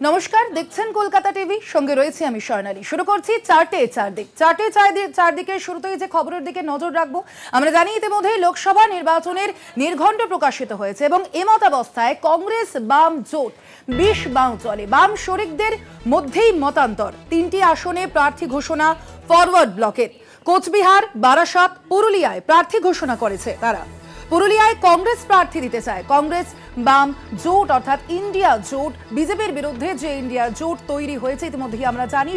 নমস্কার, দেখছেন কলকাতা টিভি, সঙ্গে রয়েছে আমি স্বর্ণালী। শুরু করছি চারদিকের শুরুতেই যে খবরের দিকে নজর রাখবো। আমরা জানি ইতিমধ্যে লোকসভা নির্বাচনের নির্ঘণ্ট প্রকাশিত হয়েছে এবং এমতাবস্থায় কংগ্রেস বাম জোট ২০ বাম চলে। বাম শরিকদের মধ্যেই মতান্তর। ৩টি আসনে প্রার্থী ঘোষণা ফরওয়ার্ড ব্লকের। কোচবিহার, বারাসাত, পুরুলিয়ায় প্রার্থী ঘোষণা করেছে তারা। পুরুলিয়ায় কংগ্রেস প্রার্থী দিতে চায়। কংগ্রেস বাম জোট অর্থাৎ ইন্ডিয়া জোট, বিজেপির বিরুদ্ধে যে ইন্ডিয়া জোট তৈরি হয়েছে ইতিমধ্যেই আমরা জানি,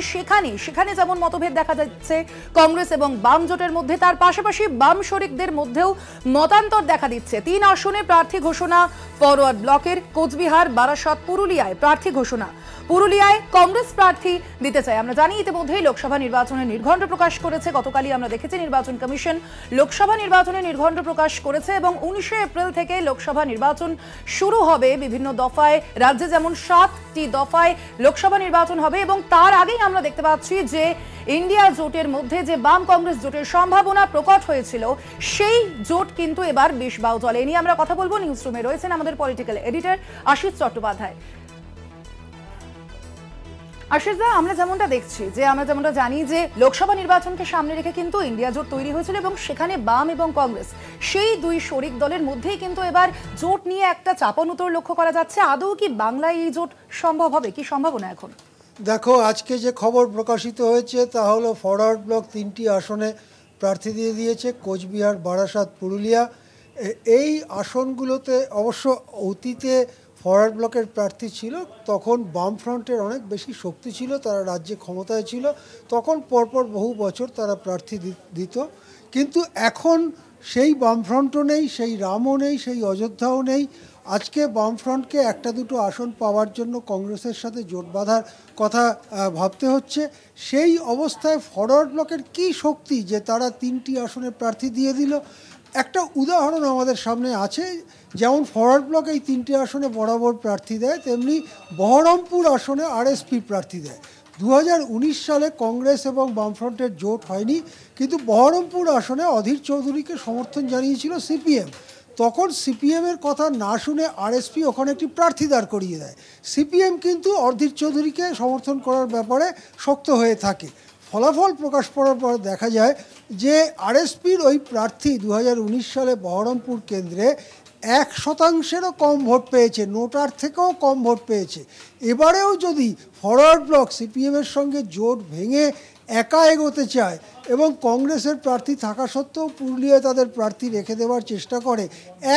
সেখানে যেমন মতভেদ দেখা যাচ্ছে কংগ্রেস এবং বাম জোটের মধ্যে, তার পাশাপাশি বাম শরিকদের মধ্যেও মতান্তর দেখা দিচ্ছে। ৩ আসনে প্রার্থী ঘোষণা ফরওয়ার্ড ব্লকের। কোচবিহার, বারাসাত, পুরুলিয়ায় প্রার্থী ঘোষণা। পুরুলিয়ায় কংগ্রেস প্রার্থী দিতে চায়। আমরা জানি ইতিমধ্যেই লোকসভা নির্বাচনের নির্ঘণ্ট প্রকাশ করেছে। গতকালই আমরা দেখেছি নির্বাচন কমিশন লোকসভা নির্বাচনের নির্ঘণ্ট প্রকাশ করেছে এবং 19শে এপ্রিল থেকে লোকসভা নির্বাচন শুরু হবে বিভিন্ন দফায়। রাজ্যে যেমন 7টি দফায় লোকসভা নির্বাচন হবে এবং তার আগেই আমরা দেখতে পাচ্ছি যে ইন্ডিয়া জোটের মধ্যে যে বাম কংগ্রেস জোটের সম্ভাবনা প্রকট হয়েছিল, সেই জোট কিন্তু এবার বেশ বাউ চলে। এ নিয়ে আমরা কথা বলবো। নিউজ রুমে রয়েছেন আমাদের পলিটিক্যাল এডিটর আশিস চট্টোপাধ্যায়। আশিসদা, আমরা যেমনটা দেখছি, আমরা যেমনটা জানি যে লোকসভা নির্বাচনকে সামনে রেখে কিন্তু ইন্ডিয়া জোট তৈরি হয়েছিল এবং সেখানে বাম এবং কংগ্রেস সেই দুই শরিক দলের মধ্যেই কিন্তু এবার জোট নিয়ে একটা চাপানুতোর লক্ষ্য করা যাচ্ছে। আদৌ কি বাংলায় এই জোট সম্ভব হবে? কি সম্ভাবনা এখন? দেখো, আজকে যে খবর প্রকাশিত হয়েছে তা হলো ফরওয়ার্ড ব্লক 3টি আসনে প্রার্থী দিয়ে দিয়েছে, কোচবিহার, বারাসাত, পুরুলিয়া। এই আসনগুলোতে অবশ্য অতীতে ফরওয়ার্ড ব্লকের প্রার্থী ছিল, তখন বামফ্রন্টের অনেক বেশি শক্তি ছিল, তারা রাজ্যে ক্ষমতায় ছিল, তখন পরপর বহু বছর তারা প্রার্থী দিত। কিন্তু এখন সেই বামফ্রন্টও নেই, সেই রামও নেই, সেই অযোধ্যাও নেই। আজকে বামফ্রন্টকে একটা দুটো আসন পাওয়ার জন্য কংগ্রেসের সাথে জোট বাঁধার কথা ভাবতে হচ্ছে। সেই অবস্থায় ফরওয়ার্ড ব্লকের কী শক্তি যে তারা 3টি আসনে প্রার্থী দিয়ে দিল। একটা উদাহরণ আমাদের সামনে আছে, যেমন ফরওয়ার্ড ব্লক এই 3টি আসনে বরাবর প্রার্থী দেয়, তেমনি বহরমপুর আসনে আরএসপি প্রার্থী দেয়। 2019 সালে কংগ্রেস এবং বামফ্রন্টের জোট হয়নি, কিন্তু বহরমপুর আসনে অধীর চৌধুরীকে সমর্থন জানিয়েছিল সিপিএম। তখন সিপিএমের কথা না শুনে আরএসপি ওখানে একটি প্রার্থী দাঁড় করিয়ে দেয়। সিপিএম কিন্তু অধীর চৌধুরীকে সমর্থন করার ব্যাপারে শক্ত হয়ে থাকে। ফলাফল প্রকাশ করার পর দেখা যায় যে আরএসপির ওই প্রার্থী 2019 সালে বহরমপুর কেন্দ্রে 1%-ও কম ভোট পেয়েছে, নোটার থেকেও কম ভোট পেয়েছে। এবারেও যদি ফরওয়ার্ড ব্লক সিপিএমের সঙ্গে জোট ভেঙে একা এগোতে চায় এবং কংগ্রেসের প্রার্থী থাকা সত্ত্বেও পুরুলিয়ায় তাদের প্রার্থী রেখে দেওয়ার চেষ্টা করে,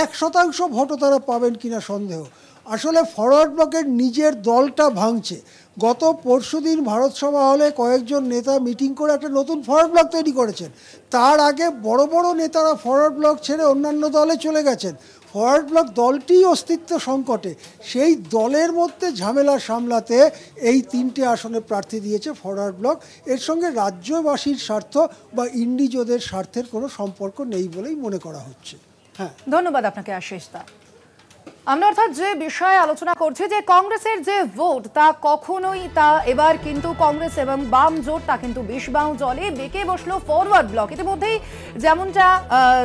1% ভোটও তারা পাবেন কিনা সন্দেহ। আসলে ফরওয়ার্ড ব্লকের নিজের দলটা ভাঙছে। গত পরশুদিন ভারত সভা হলে কয়েকজন নেতা মিটিং করে একটা নতুন ফরওয়ার্ড ব্লক তৈরি করেছেন। তার আগে বড় বড় নেতারা ফরওয়ার্ড ব্লক ছেড়ে অন্যান্য দলে চলে গেছেন। ফরওয়ার্ড ব্লক দলটিই অস্তিত্ব সংকটে। সেই দলের মধ্যে ঝামেলা সামলাতে এই 3টে আসনে প্রার্থী দিয়েছে ফরওয়ার্ড ব্লক। এর সঙ্গে রাজ্যবাসীর স্বার্থ বা ইন্ডিজোদের স্বার্থের কোনো সম্পর্ক নেই বলেই মনে করা হচ্ছে। হ্যাঁ, ধন্যবাদ আপনাকে আশিসদা। আমরা অর্থাৎ যে বিষয়ে আলোচনা করছি যে কংগ্রেসের যে ভোট, তা কখনোই এবার কিন্তু কংগ্রেস এবং বাম জোট তা কিন্তু ২০ বাউ জলে বেঁকে বসলো ফরওয়ার্ড ব্লক। ইতিমধ্যেই যেমনটা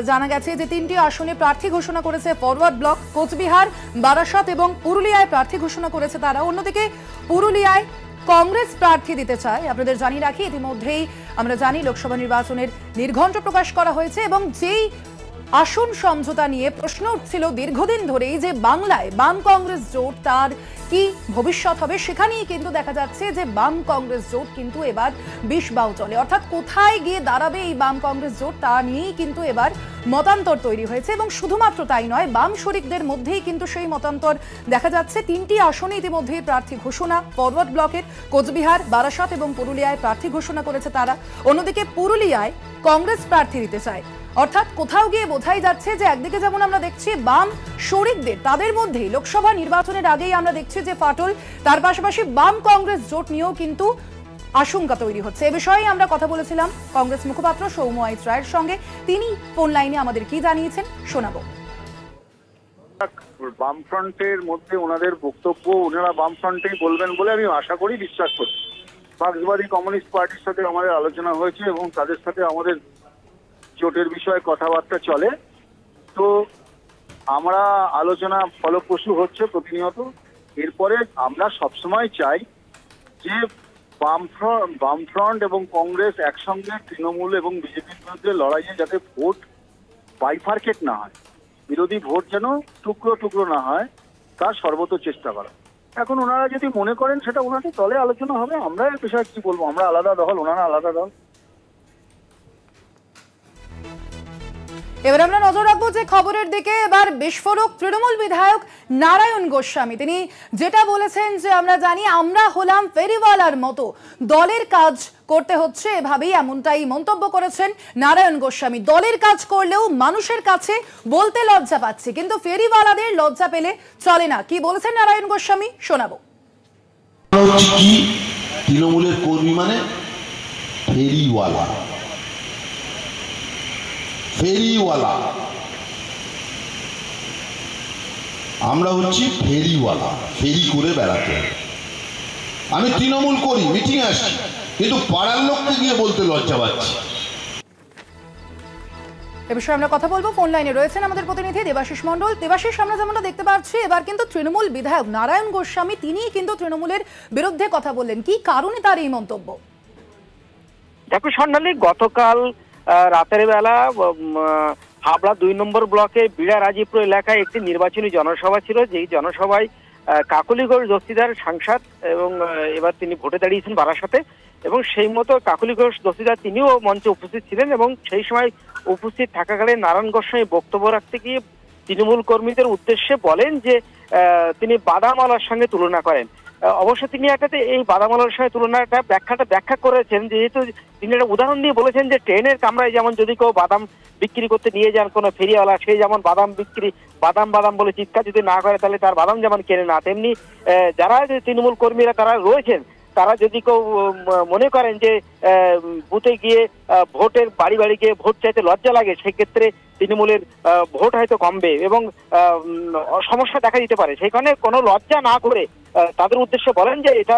জানা গেছে যে 3টি আসনে প্রার্থী ঘোষণা করেছে ফরওয়ার্ড ব্লক। কোচবিহার, বারাসাত এবং পুরুলিয়ায় প্রার্থী ঘোষণা করেছে তারা। অন্যদিকে পুরুলিয়ায় কংগ্রেস প্রার্থী দিতে চায়। আপনাদের জানিয়ে রাখি, ইতিমধ্যেই আমরা জানি লোকসভা নির্বাচনের নির্ঘণ্ট প্রকাশ করা হয়েছে এবং যেই আসন সমঝোতা নিয়ে প্রশ্ন উঠছিল দীর্ঘদিন ধরেই যে বাংলায় বাম কংগ্রেস জোট তার কি ভবিষ্যৎ হবে, সেখানেই কিন্তু দেখা যাচ্ছে যে বাম কংগ্রেস জোট কিন্তু এবার ২০ বাউ চলে। অর্থাৎ কোথায় গিয়ে দাঁড়াবে এই বাম কংগ্রেস জোট তা নিয়েই কিন্তু এবার মতান্তর তৈরি হয়েছে এবং শুধুমাত্র তাই নয়, বাম শরিকদের মধ্যেই কিন্তু সেই মতান্তর দেখা যাচ্ছে। 3টি আসনে ইতিমধ্যেই প্রার্থী ঘোষণা ফরওয়ার্ড ব্লকের। কোচবিহার, বারাসাত এবং পুরুলিয়ায় প্রার্থী ঘোষণা করেছে তারা। অন্যদিকে পুরুলিয়ায় কংগ্রেস প্রার্থী দিতে চায়। অর্থাৎ কোথাও গিয়ে বোঝাই যাচ্ছে যে একদিকে যেমন আমরা দেখছি বাম শরিকদের, তাদের মধ্যেই লোকসভা নির্বাচনের আগেই আমরা দেখছি যে ফাটল, তার পাশাপাশি বাম কংগ্রেস জোট নিয়েও কিন্তু আশঙ্কা তৈরি হচ্ছে। এ বিষয়ে আমরা কথা বলেছিলাম কংগ্রেস মুখপাত্র সৌম্য আইচ রায়ের সঙ্গে। তিনি ফোন লাইনে আমাদের কি জানিয়েছেন শোনাবো। বামফ্রন্টের মধ্যে ওনাদের বক্তব্য ওনারা বামফ্রন্টেই বলবেন বলে আমি আশা করি, বিশ্বাস করি। মার্ক্সবাদী কমিউনিস্ট পার্টির সাথে আমাদের আলোচনা হয়েছে এবং তাদের সাথে আমাদের জোটের বিষয়ে কথাবার্তা চলে। তো আমরা আলোচনা ফলপ্রসূ হচ্ছে প্রতিনিয়ত। এরপরে আমরা সবসময় চাই যে বামফ্রন্ট এবং কংগ্রেস একসঙ্গে তৃণমূল এবং বিজেপির বিরুদ্ধে লড়াইয়ে যাতে ভোট বাইফার্কেট না হয়, বিরোধী ভোট যেন টুকরো টুকরো না হয়, তার সর্বত চেষ্টা করা। এখন ওনারা যদি মনে করেন সেটা ওনাদের দলে আলোচনা হবে, আমরা এর বিষয়ে কি বলবো, আমরা আলাদা দল, ওনারা আলাদা দল। এবার আমরা নজর রাখবো যে খবরের দিকে। এবার বিস্ফোরক তৃণমূল বিধায়ক নারায়ণ গোস্বামী, তিনি যেটা বলেছেন যে আমরা জানি আমরা হলাম ফেরিওয়ালার মতো, দলের কাজ করতে হচ্ছে এভাবেই, এমনটাই মন্তব্য করেছেন নারায়ণ গোস্বামী। দলের কাজ করলেও মানুষের কাছে বলতে লজ্জা পাচ্ছে, কিন্তু ফেরিওয়ালাদের লজ্জা পেলে চলে না। কি বলেছেন নারায়ণ গোস্বামী শোনাবো। কি তৃণমূলের কর্মী মানে ফেরিওয়ালা, ফেরিওয়ালা, আমরা হচ্ছি ফেরিওয়ালা, ফেরি করে বেড়াতে। আমি তৃণমূল করি, মিটিং আসছি, কিন্তু পাড়ার লোককে গিয়ে বলতে লজ্জা পাচ্ছি। এ বিষয়ে আমরা কথা বলবো। ফোন লাইনে রয়েছেন আমাদের প্রতিনিধি দেবাশিস মণ্ডল। দেবাশিস, আমরা যেমনটা দেখতে পাচ্ছি এবার কিন্তু তৃণমূল বিধায়ক নারায়ণ গোস্বামী তিনিই কিন্তু তৃণমূলের বিরুদ্ধে কথা বললেন। কি কারণে তার এই মন্তব্য? দেখো স্বর্ণালী, গতকাল রাতের বেলা হাবড়া 2 নম্বর ব্লকে বিড়া রাজীপুর এলাকায় একটি নির্বাচনী জনসভা ছিল, যেই জনসভায় কাকলি ঘোষ দস্তিদার সাংসদ এবং এবার তিনি ভোটে দাঁড়িয়েছেন বারাসাতে, এবং সেই মতো কাকলি ঘোষ দস্তিদার তিনিও মঞ্চে উপস্থিত ছিলেন, এবং সেই সময় উপস্থিত থাকাকালে নারায়ণ গোস্বামী বক্তব্য রাখতে গিয়ে তৃণমূল কর্মীদের উদ্দেশ্যে বলেন যে তিনি বাদামওয়ালার সঙ্গে তুলনা করেন। অবশ্য তিনি একটাতে এই বাদামওয়ালার সঙ্গে তুলনাটা ব্যাখ্যা করেছেন, যেহেতু তিনি একটা উদাহরণ দিয়ে বলেছেন যে ট্রেনের কামরায় যেমন যদি কেউ বাদাম বিক্রি করতে নিয়ে যান কোনো ফেরিওয়ালা, সে যেমন বাদাম বলে চিৎকার যদি না করে তাহলে তার বাদাম যেমন কেনে না, তেমনি যারা তৃণমূল কর্মীরা তারা রয়েছেন, তারা যদি কেউ মনে করেন যে বুথে গিয়ে ভোটের বাড়ি বাড়ি গিয়ে ভোট চাইতে লজ্জা লাগে, সেক্ষেত্রে তৃণমূলের ভোট হয়তো কমবে এবং সমস্যা দেখা দিতে পারে। সেই কারণে কোনো লজ্জা না করে তাদের উদ্দেশ্যে বলেন যে এটা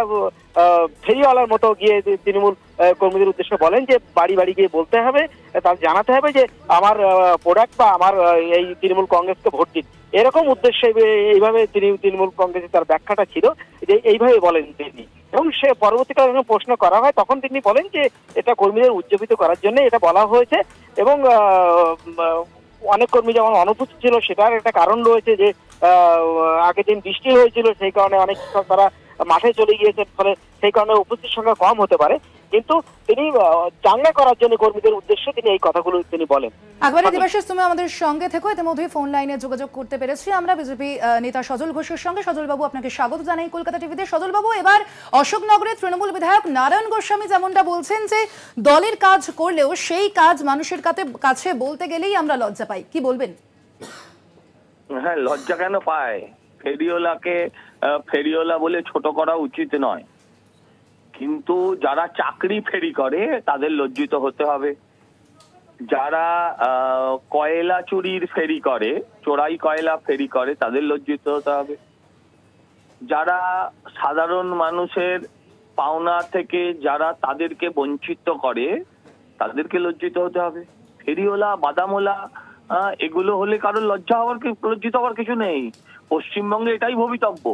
ফেরিওয়ালার মতো গিয়ে তৃণমূল কর্মীদের উদ্দেশ্যে বলেন যে বাড়ি বাড়ি গিয়ে বলতে হবে, তাদের জানাতে হবে যে আমার প্রোডাক্ট বা আমার এই তৃণমূল কংগ্রেসকে ভোট দিন, এরকম উদ্দেশ্যে এইভাবে তিনি তৃণমূল কংগ্রেসের তার ব্যাখ্যাটা ছিল যে এইভাবে বলেন তিনি। এবং সে পরবর্তীকালে যখন প্রশ্ন করা হয় তখন তিনি বলেন যে এটা কর্মীদের উজ্জীবিত করার জন্য এটা বলা হয়েছে, এবং অনেক কর্মী যেমন অনুপস্থিত ছিল সেটার একটা কারণ রয়েছে যে আগের দিন বৃষ্টি হয়েছিল, সেই কারণে অনেক তারা মাঠে চলে গিয়েছেন, ফলে সেই কারণে উপস্থিত সংখ্যা কম হতে পারে, কিন্তু তিনি চাঙ্গা করার জন্য কর্মীদের উদ্দেশ্যে তিনি এই কথাগুলো তিনি বলেন। একবারে দেবাশিস, তুমি আমাদের সঙ্গে থেকো। ইতিমধ্যে ফোন লাইনে যোগাযোগ করতে পেরেছি আমরা বিজেপি নেতা সজল ঘোষের সঙ্গে। সজল বাবু, আপনাকে স্বাগত জানাই কলকাতা টিভিতে। সজল বাবু, এবার অশোকনগরের তৃণমূল বিধায়ক নারায়ণ গোস্বামী যেমনটা বলছেন যে দলের কাজ করলেও সেই কাজ মানুষের কাছে বলতে গেলেই আমরা লজ্জা পাই, কি বলবেন? হ্যাঁ, লজ্জা কেন পায়? ফেরিওয়ালাকে ফেরিওয়ালা বলে ছোট করা উচিত নয়, কিন্তু যারা চাকরি ফেরি করে তাদের লজ্জিত হতে হবে। যারা কয়লা চুরির ফেরি করে, চোরাই কয়লা ফেরি করে, তাদের লজ্জিত হতে হবে। যারা সাধারণ মানুষের পাওনা থেকে যারা তাদেরকে বঞ্চিত করে তাদেরকে লজ্জিত হতে হবে। ফেরিওয়ালা, বাদামওয়ালা এগুলো হলে কারোর লজ্জিত হওয়ার কিছু নেই। পশ্চিমবঙ্গে এটাই ভবিতব্য।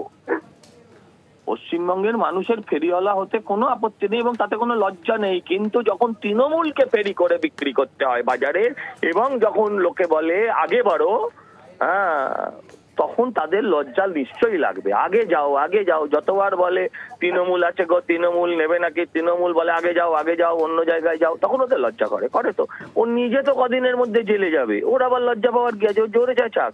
পশ্চিমবঙ্গের মানুষের ফেরিওয়ালা হতে কোনো আপত্তি নেই এবং তাতে কোনো লজ্জা নেই, কিন্তু যখন তৃণমূলকে ফেরি করে বিক্রি করতে হয় বাজারে, এবং যখন লোকে বলে আগে বাড়ো, তখন তাদের লজ্জা নিশ্চয়ই লাগবে। আগে যাও, যতবার বলে তৃণমূল আছে গো, তৃণমূল নেবে নাকি, তৃণমূল বলে আগে যাও, অন্য জায়গায় যাও, তখন ওদের লজ্জা করে তো। ও নিজে তো কদিনের মধ্যে জেলে যাবে, ওর আবার লজ্জা পাওয়ার কি আছে? ও জোরে চাক,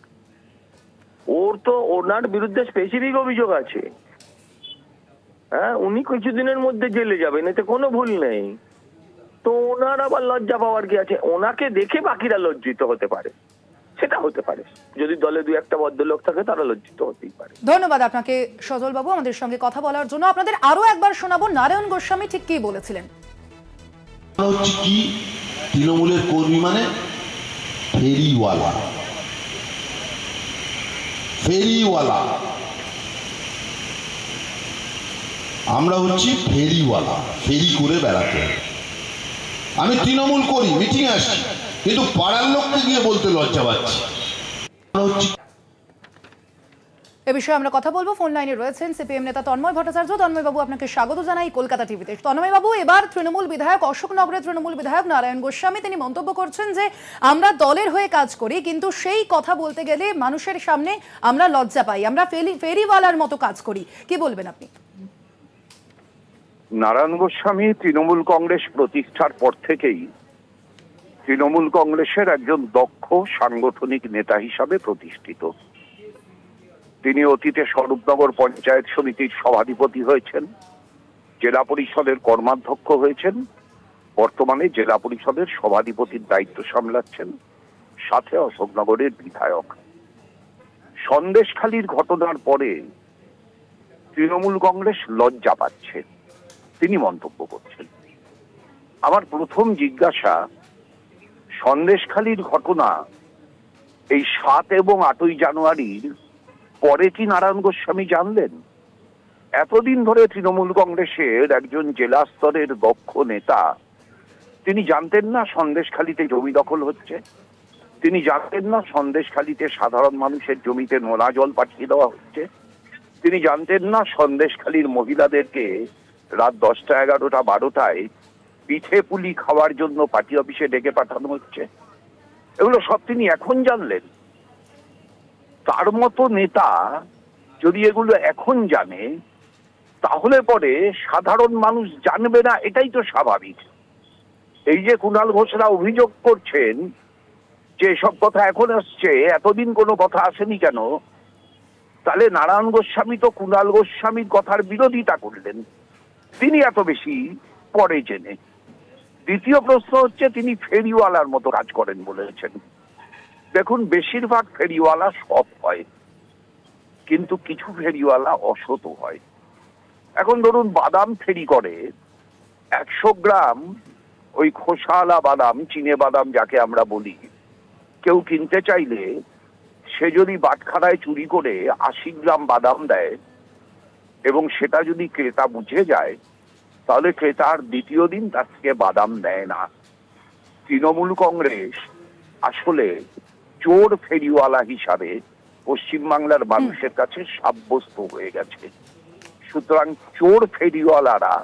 ওর তো ওনার বিরুদ্ধে স্পেসিফিক অভিযোগ আছে। হ্যাঁ, উনি কিছুদিনের মধ্যে জেলে যাবেন, এতে কোনো ভুল নেই, তো ওনার আবার লজ্জা পাওয়ার কি আছে? ওনাকে দেখে বাকিরা লজ্জিত হতে পারে, সেটা হতে পারে। যদি দলে 2-1টা ভদ্রলোক থাকে তারা লজ্জিত হতেই পারে। ধন্যবাদ আপনাকে সজল বাবু আমাদের সঙ্গে কথা বলার জন্য। আপনাদের আরো একবার শোনাবো নারায়ণ গোস্বামী ঠিক কি বলেছিলেন। কি তৃণমূলের কর্মী মানে ফেরিওয়ালা, ফেরিওয়ালা, আমরা হচ্ছি ফেরিওয়ালা, ফেরি করে বেড়াতে। আমি তৃণমূল করি, মিটিং আসছি, কিন্তু পাড়ার লোককে গিয়ে বলতে লজ্জা পাচ্ছি। এ বিষয়ে আমরা কথা বলবো। ফোন লাইনে রয়েছেন সিপিএম নেতা তন্ময় ভট্টাচার্য। তন্ময় বাবু, আপনাকে স্বাগত জানাই কলকাতা টিভিতে। তন্ময় বাবু, এবার তৃণমূল বিধায়ক, অশোকনগরের তৃণমূল বিধায়ক নারায়ণ গোস্বামী তিনি মন্তব্য করছেন যে আমরা দলের হয়ে কাজ করি, কিন্তু সেই কথা বলতে গেলে মানুষের সামনে আমরা লজ্জা পাই, আমরা ফেরিওয়ালার মতো কাজ করি। কি বলবেন আপনি? নারায়ণ গোস্বামী তৃণমূল কংগ্রেস প্রতিষ্ঠার পর থেকেই তৃণমূল কংগ্রেসের একজন দক্ষ সাংগঠনিক নেতা হিসাবে প্রতিষ্ঠিত। তিনি অতীতে স্বরূপনগর পঞ্চায়েত সমিতির সভাধিপতি হয়েছেন, জেলা পরিষদের কর্মাধ্যক্ষ হয়েছেন, বর্তমানে জেলা পরিষদের সভাধিপতির দায়িত্ব সামলাচ্ছেন, সাথে অশোকনগরের বিধায়ক। সন্দেশখালীর ঘটনার পরে তৃণমূল কংগ্রেস লজ্জা পাচ্ছে, তিনি মন্তব্য করছেন। আমার প্রথম জিজ্ঞাসা, সন্দেশখালীর ঘটনা এই 7 এবং 8ই জানুয়ারির পরে কি নারায়ণ গোস্বামী জানলেন? এতদিন ধরে তৃণমূল কংগ্রেসের একজন জেলা স্তরের দক্ষ নেতা, তিনি জানতেন না সন্দেশখালীতে জমি দখল হচ্ছে? তিনি জানতেন না সন্দেশখালীতে সাধারণ মানুষের জমিতে নোনা জল পাঠিয়ে দেওয়া হচ্ছে? তিনি জানতেন না সন্দেশখালীর মহিলাদেরকে রাত 10টা, 11টা, 12টায় পিঠে পুলি খাওয়ার জন্য পার্টি অফিসে ডেকে পাঠানো হচ্ছে? এগুলো সব তিনি এখন জানলেন। তার মতো নেতা যদি এগুলো এখন জানে, তাহলে পরে সাধারণ মানুষ জানবে না, এটাই তো স্বাভাবিক। এই যে কুণাল ঘোষরা অভিযোগ করছেন যে সব কথা এখন আসছে, এতদিন কোনো কথা আসেনি কেন? তাহলে নারায়ণ গোস্বামী তো কুণাল গোস্বামীর কথার বিরোধিতা করলেন, তিনি এত বেশি পরে জেনে। দ্বিতীয় প্রশ্ন হচ্ছে, তিনি ফেরিওয়ালার মতো কাজ করেন বলেছেন। দেখুন, বেশিরভাগ ফেরিওয়ালা সৎ হয়, কিন্তু কিছু ফেরিওয়ালা অসৎ হয়। এখন ধরুন, বাদাম ফেরি করে 100 গ্রাম ওই খোসাওয়ালা বাদাম, চিনে বাদাম যাকে আমরা বলি, কেউ কিনতে চাইলে সে যদি বাটখারায় চুরি করে 80 গ্রাম বাদাম দেয় এবং সেটা যদি ক্রেতা বুঝে যায়, তাহলে ক্রেতার দ্বিতীয় দিন তার থেকে বাদাম দেয় না। তৃণমূল কংগ্রেস আসলে চোর ফেরিওয়ালা হিসাবে পশ্চিমবাংলার মানুষের কাছে সাব্যস্ত হয়ে গেছে। সুতরাং চোর ফেরিওয়ালারা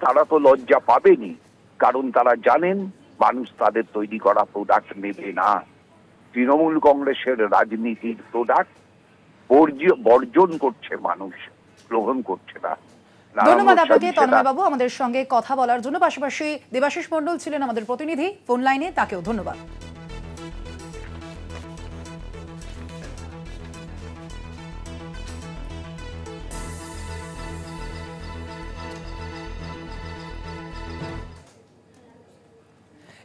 তারা তো লজ্জা পাবেনি, কারণ তারা জানেন মানুষ তাদের তৈরি করা প্রোডাক্ট নেবে না। তৃণমূল কংগ্রেসের রাজনীতির প্রোডাক্ট বর্জন করছে মানুষ, গ্রহণ করছে না। ধন্যবাদ আপনাকে তন্ময় বাবু আমাদের সঙ্গে কথা বলার জন্য। পাশাপাশি দেবাশিস মণ্ডল ছিলেন আমাদের প্রতিনিধি ফোন লাইনে, তাকেও ধন্যবাদ।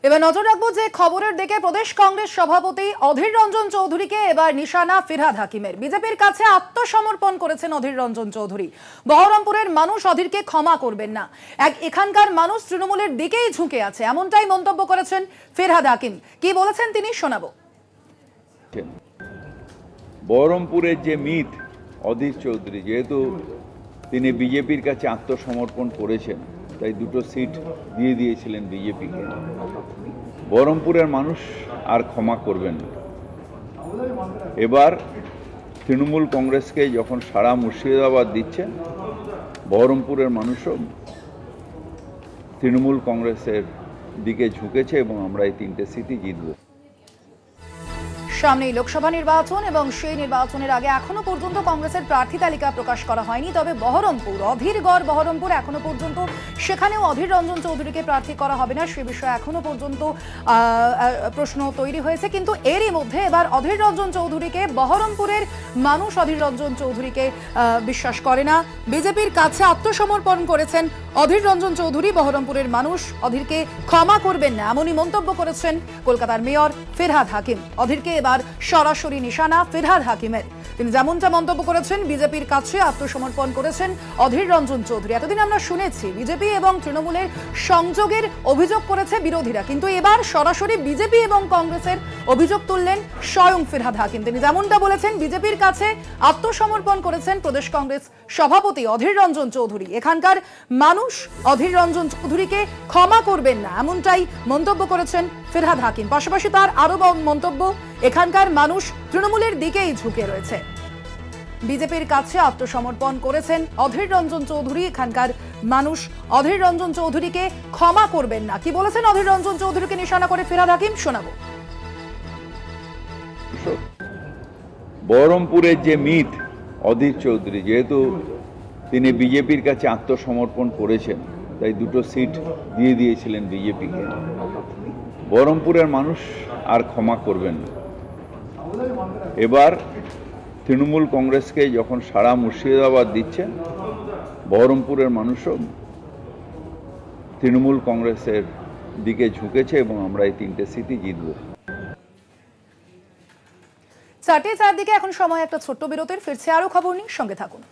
এবার নজর রাখবো যে খবরের দিকে। প্রদেশ কংগ্রেস সভাপতি অধীর রঞ্জন চৌধুরীকে এবার নিশানা ফিরহাদ হাকিমের। বিজেপির কাছে আত্মসমর্পণ করেছেন অধীর রঞ্জন চৌধুরী। বহরমপুরের মানুষ অধীরকে ক্ষমা করবেন না, এখানকার মানুষ তৃণমূলের দিকেই ঝুঁকে আছে, এমনটাই মন্তব্য করেছেন ফিরহাদ হাকিম। কি বলেছেন তিনি শোনাবো। বহরমপুরের যে মিথ অধীর চৌধুরী, যেহেতু তিনি বিজেপির কাছে আত্মসমর্পণ করেছেন, তাই 2টো সিট দিয়ে দিয়েছিলেন বিজেপিকে। বহরমপুরের মানুষ আর ক্ষমা করবেন না। এবার তৃণমূল কংগ্রেসকে যখন সারা মুর্শিদাবাদ দিচ্ছেন, বহরমপুরের মানুষও তৃণমূল কংগ্রেসের দিকে ঝুঁকেছে এবং আমরা এই 3টে সিটই জিতব। সামনেই লোকসভা নির্বাচন এবং সেই নির্বাচনের আগে এখনো পর্যন্ত কংগ্রেসের প্রার্থী তালিকা প্রকাশ করা হয়নি। তবে বহরমপুর, অধীরগড় বহরমপুর, এখনো পর্যন্ত সেখানেও অধীর রঞ্জন চৌধুরীকে প্রার্থী করা হবে না, সে বিষয়ে এখনো পর্যন্ত প্রশ্ন তৈরি হয়েছে। কিন্তু এরই মধ্যে এবার অধীর রঞ্জন চৌধুরীকে, বহরমপুরের মানুষ অধীর রঞ্জন চৌধুরীকে বিশ্বাস করে না। বিজেপির কাছে আত্মসমর্পণ করেছেন অধীর রঞ্জন চৌধুরী। বহরমপুরের মানুষ অধীরকে ক্ষমা করবেন না, এমনই মন্তব্য করেছেন কলকাতার মেয়র ফিরহাদ হাকিম। অধীরকে এবার সরাসরি নিশানা ফিরহাদ হাকিমের। তিনি যেমনটা মন্তব্য করেছেন, বিজেপির কাছে আত্মসমর্পণ করেছেন অধীর রঞ্জন চৌধুরী। এতদিন আমরা শুনেছি বিজেপি এবং তৃণমূলের সংযোগের অভিযোগ করেছে বিরোধীরা, কিন্তু এবার সরাসরি বিজেপি এবং কংগ্রেসের অভিযোগ তুললেন স্বয়ং ফিরহাদ হাকিম। তিনি যেমনটা বলেছেন, বিজেপির কাছে আত্মসমর্পণ করেছেন প্রদেশ কংগ্রেস সভাপতি অধীর রঞ্জন চৌধুরী। এখানকার মানুষ অধীর রঞ্জন চৌধুরীকে ক্ষমা করবেন না, এমনটাই মন্তব্য করেছেন ফিরহাদ হাকিম। পাশাপাশি তার আরো মন্তব্য, এখানকার মানুষ তৃণমূলের দিকেই ঝুঁকে রয়েছে। বিজেপির কাছে আত্মসমর্পণ করেছেন অধীর রঞ্জন চৌধুরী। এখানকার মানুষ অধীর রঞ্জন চৌধুরীকে ক্ষমা করবেন না। কি বলেছেন অধীর রঞ্জন চৌধুরীকে নিশানা করে ফিরহাদ হাকিম, শোনাবো। বহরমপুরের যে মিথ অধীর চৌধুরী, যেহেতু তিনি বিজেপির কাছে আত্মসমর্পণ করেছেন তাই দুটো সিট দিয়ে দিয়েছিলেন বিজেপিকে। বহরমপুরের মানুষ আর ক্ষমা করবেন না। এবার তৃণমূল কংগ্রেসকে যখন সারা মুর্শিদাবাদ দিচ্ছেন, বহরমপুরের মানুষও তৃণমূল কংগ্রেসের দিকে ঝুঁকেছে এবং আমরা এই 3টে সিটই জিতব। 4:04 দিকে এখন সময় একটা ছোট্ট বিরতির। ফিরছে আরো খবর নিয়ে, সঙ্গে থাকুন।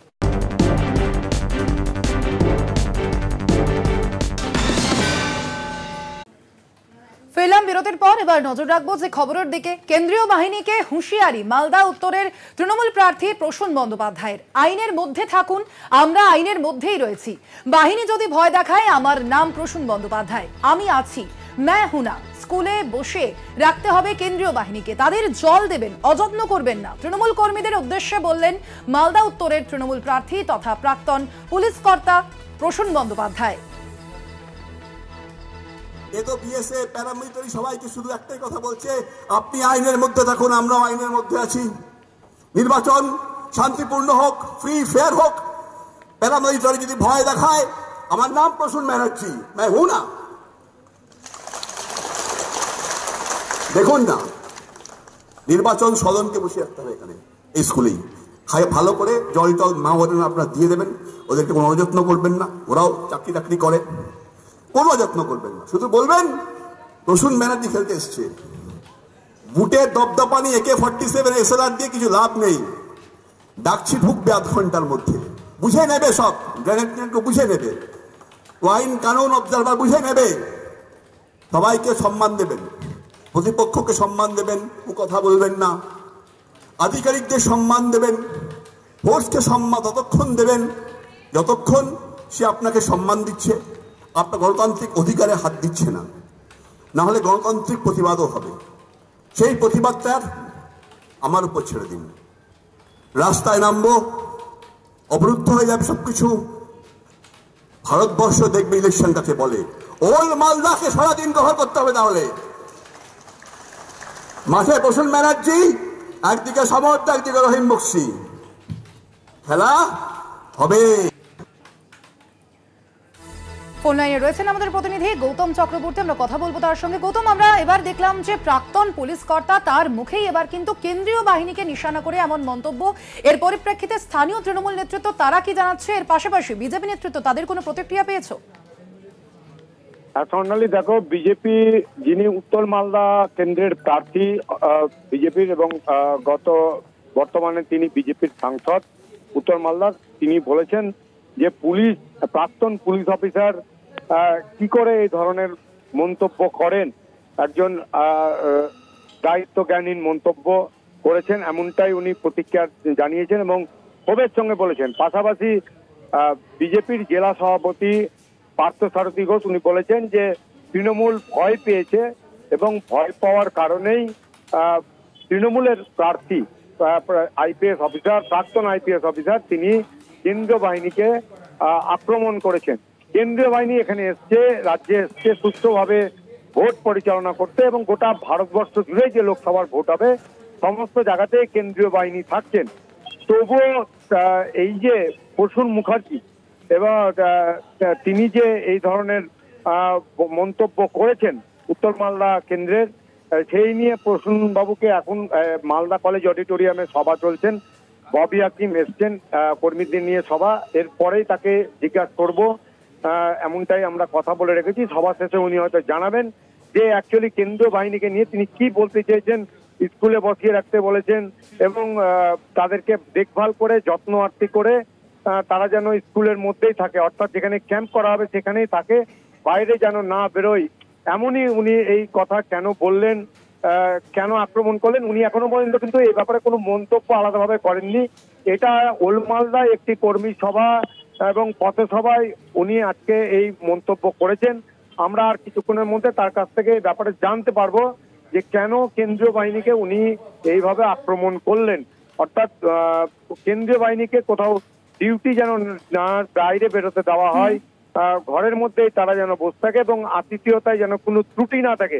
ফিরলাম বিরতির পর। এবার নজর রাখবো যে খবরের দিকে। কেন্দ্রীয় বাহিনীকে হুঁশিয়ারি মালদা উত্তরের তৃণমূল প্রার্থী প্রসূন বন্দ্যোপাধ্যায়ের। আইনের মধ্যে থাকুন, আমরা আইনের মধ্যেই রয়েছি। বাহিনী যদি ভয় দেখায়, আমার নাম প্রসূন বন্দ্যোপাধ্যায়, আমি আছি, मैं हूं ना। স্কুলে বসে রাখতে হবে কেন্দ্রীয় বাহিনীকে, তাদের জল দেবেন, অযত্ন করবেন না। তৃণমূল কর্মীদের উদ্দেশ্যে বললেন মালদা উত্তরের তৃণমূল প্রার্থী তথা প্রাক্তন পুলিশ কর্তা প্রসূন বন্দ্যোপাধ্যায়। বিএসএফ প্যারামিলিটারি সবাইকে শুধু একটাই কথা বলছে, আপনি আইনের মধ্যে থাকুন, আমরাও আইনের মধ্যে আছি। নির্বাচন শান্তিপূর্ণ হোক, ফ্রি ফেয়ার হোক। প্যারামিলিটারি যদি ভয় দেখায়, আমার নাম প্রসূন ব্যানার্জি, मैं हूं ना। দেখুন না, নির্বাচন সদনকে বসে রাখতে হবে এখানে, এই স্কুলেই ভালো করে জল টল মা বোনেরা আপনারা দিয়ে দেবেন। ওদেরকে কোনো অযত্ন করবেন না, ওরাও চাকরি টাকরি করে, কোনো যত্ন করবেন না। শুধু বলবেন প্রসূন ব্যানার্জি খেলতে এসছে। বুটের দপদপানি AK-47 SLR দিয়ে কিছু লাভ নেই। ডাকছি ঢুকবে আধ ঘন্টার মধ্যে, বুঝে নেবে সব, গ্রেনেডকে বুঝে নেবে, আইন কানুন অবজারভার বুঝে নেবে। সবাইকে সম্মান দেবেন, প্রতিপক্ষকে সম্মান দেবেন, ও কথা বলবেন না। আধিকারিকদের সম্মান দেবেন, ফোর্সকে সম্মান ততক্ষণ দেবেন যতক্ষণ সে আপনাকে সম্মান দিচ্ছে, আপনার গণতান্ত্রিক অধিকারে হাত দিচ্ছে না। না হলে গণতান্ত্রিক প্রতিবাদও হবে। সেই প্রতিবাদটার আমার উপর ছেড়ে দিন। রাস্তায় নামবো, অবরুদ্ধ হয়ে যাবে সবকিছু। ভারতবর্ষ দেখবে ইলেকশনটাকে বলে। ওল্ড মালদাকে সারাদিন কভার করতে হবে। তাহলে মাঠে প্রসূন ব্যানার্জি, একদিকে সমর্থ, একদিকে রহিম বক্সি, খেলা হবে। ফোন লাইনে রয়েছেন আমাদের প্রতিনিধি গৌতম চক্রবর্তী, আমরা কথা বলবো তার সঙ্গে। গৌতম, আমরা এবার দেখলাম যে প্রাক্তন পুলিশ কর্তা, তার মুখেই এবার কিন্তু কেন্দ্রীয় বাহিনীকে নিশানা করে এমন মন্তব্য। এর পরিপ্রেক্ষিতে স্থানীয় তৃণমূল নেতৃত্ব তারা কি জানাচ্ছে? এর পাশাপাশি বিজেপি নেতৃত্ব তাদের কোনো প্রতিক্রিয়া পেয়েছো? স্বর্ণালী, দেখো, বিজেপি যিনি উত্তর মালদা কেন্দ্রের প্রার্থী বিজেপির এবং বর্তমানে তিনি বিজেপির সাংসদ উত্তর মালদার, তিনি বলেছেন যে প্রাক্তন পুলিশ অফিসার কি করে এই ধরনের মন্তব্য করেন, একজন দায়িত্বজ্ঞানহীন মন্তব্য করেছেন, এমনটাই উনি প্রতিক্রিয়া জানিয়েছেন এবং ক্ষোভের সঙ্গে বলেছেন। পাশাপাশি বিজেপির জেলা সভাপতি পার্থসারথী ঘোষ, উনি বলেছেন যে তৃণমূল ভয় পেয়েছে এবং ভয় পাওয়ার কারণেই তৃণমূলের প্রার্থী আইপিএস অফিসার, প্রাক্তন আইপিএস অফিসার, তিনি কেন্দ্রীয় বাহিনীকে আক্রমণ করেছেন। কেন্দ্রীয় বাহিনী এখানে এসছে, রাজ্যে এসছে সুষ্ঠুভাবে ভোট পরিচালনা করতে এবং গোটা ভারতবর্ষ জুড়ে যে লোকসভার ভোট হবে সমস্ত জায়গাতে কেন্দ্রীয় বাহিনী থাকছেন। তবুও এই যে প্রসূন মুখার্জি এবং তিনি যে এই ধরনের মন্তব্য করেছেন উত্তর মালদা কেন্দ্রের, সেই নিয়ে প্রসূন বাবুকে এখন মালদা কলেজ অডিটোরিয়ামে সভা চলছেন। ববি হাকিম এসছেন কর্মীদের নিয়ে সভা, এরপরেই তাকে জিজ্ঞাসা করব, এমনটাই আমরা কথা বলে রেখেছি। সভা শেষে উনি হয়তো জানাবেন যে অ্যাকচুয়ালি কেন্দ্রীয় বাহিনীকে নিয়ে তিনি কি বলতে চেয়েছেন। স্কুলে বসিয়ে রাখতে বলেছেন এবং তাদেরকে দেখভাল করে যত্ন আত্তি করে তারা যেন স্কুলের মধ্যেই থাকে, অর্থাৎ যেখানে ক্যাম্প করা হবে সেখানেই থাকে, বাইরে যেন না বেরোয়। এমনই উনি এই কথা কেন বললেন, কেন আক্রমণ করলেন, উনি এখনো পর্যন্ত কিন্তু এই ব্যাপারে কোনো মন্তব্য আলাদাভাবে করেননি। এটা ওল্ড মালদায় একটি কর্মী সভা এবং পথসভায় উনি আজকে এই মন্তব্য করেছেন। আমরা আর কিছুক্ষণের মধ্যে তার কাছ থেকে এই ব্যাপারে জানতে পারবো যে কেন কেন্দ্রীয় বাহিনীকে উনি এইভাবে আক্রমণ করলেন। অর্থাৎ কেন্দ্রীয় বাহিনীকে কোথাও ডিউটি যেন না বাইরে বেরোতে দেওয়া হয়, ঘরের মধ্যেই তারা যেন বসে থাকে এবং আতিথেয়তায় যেন কোনো ত্রুটি না থাকে।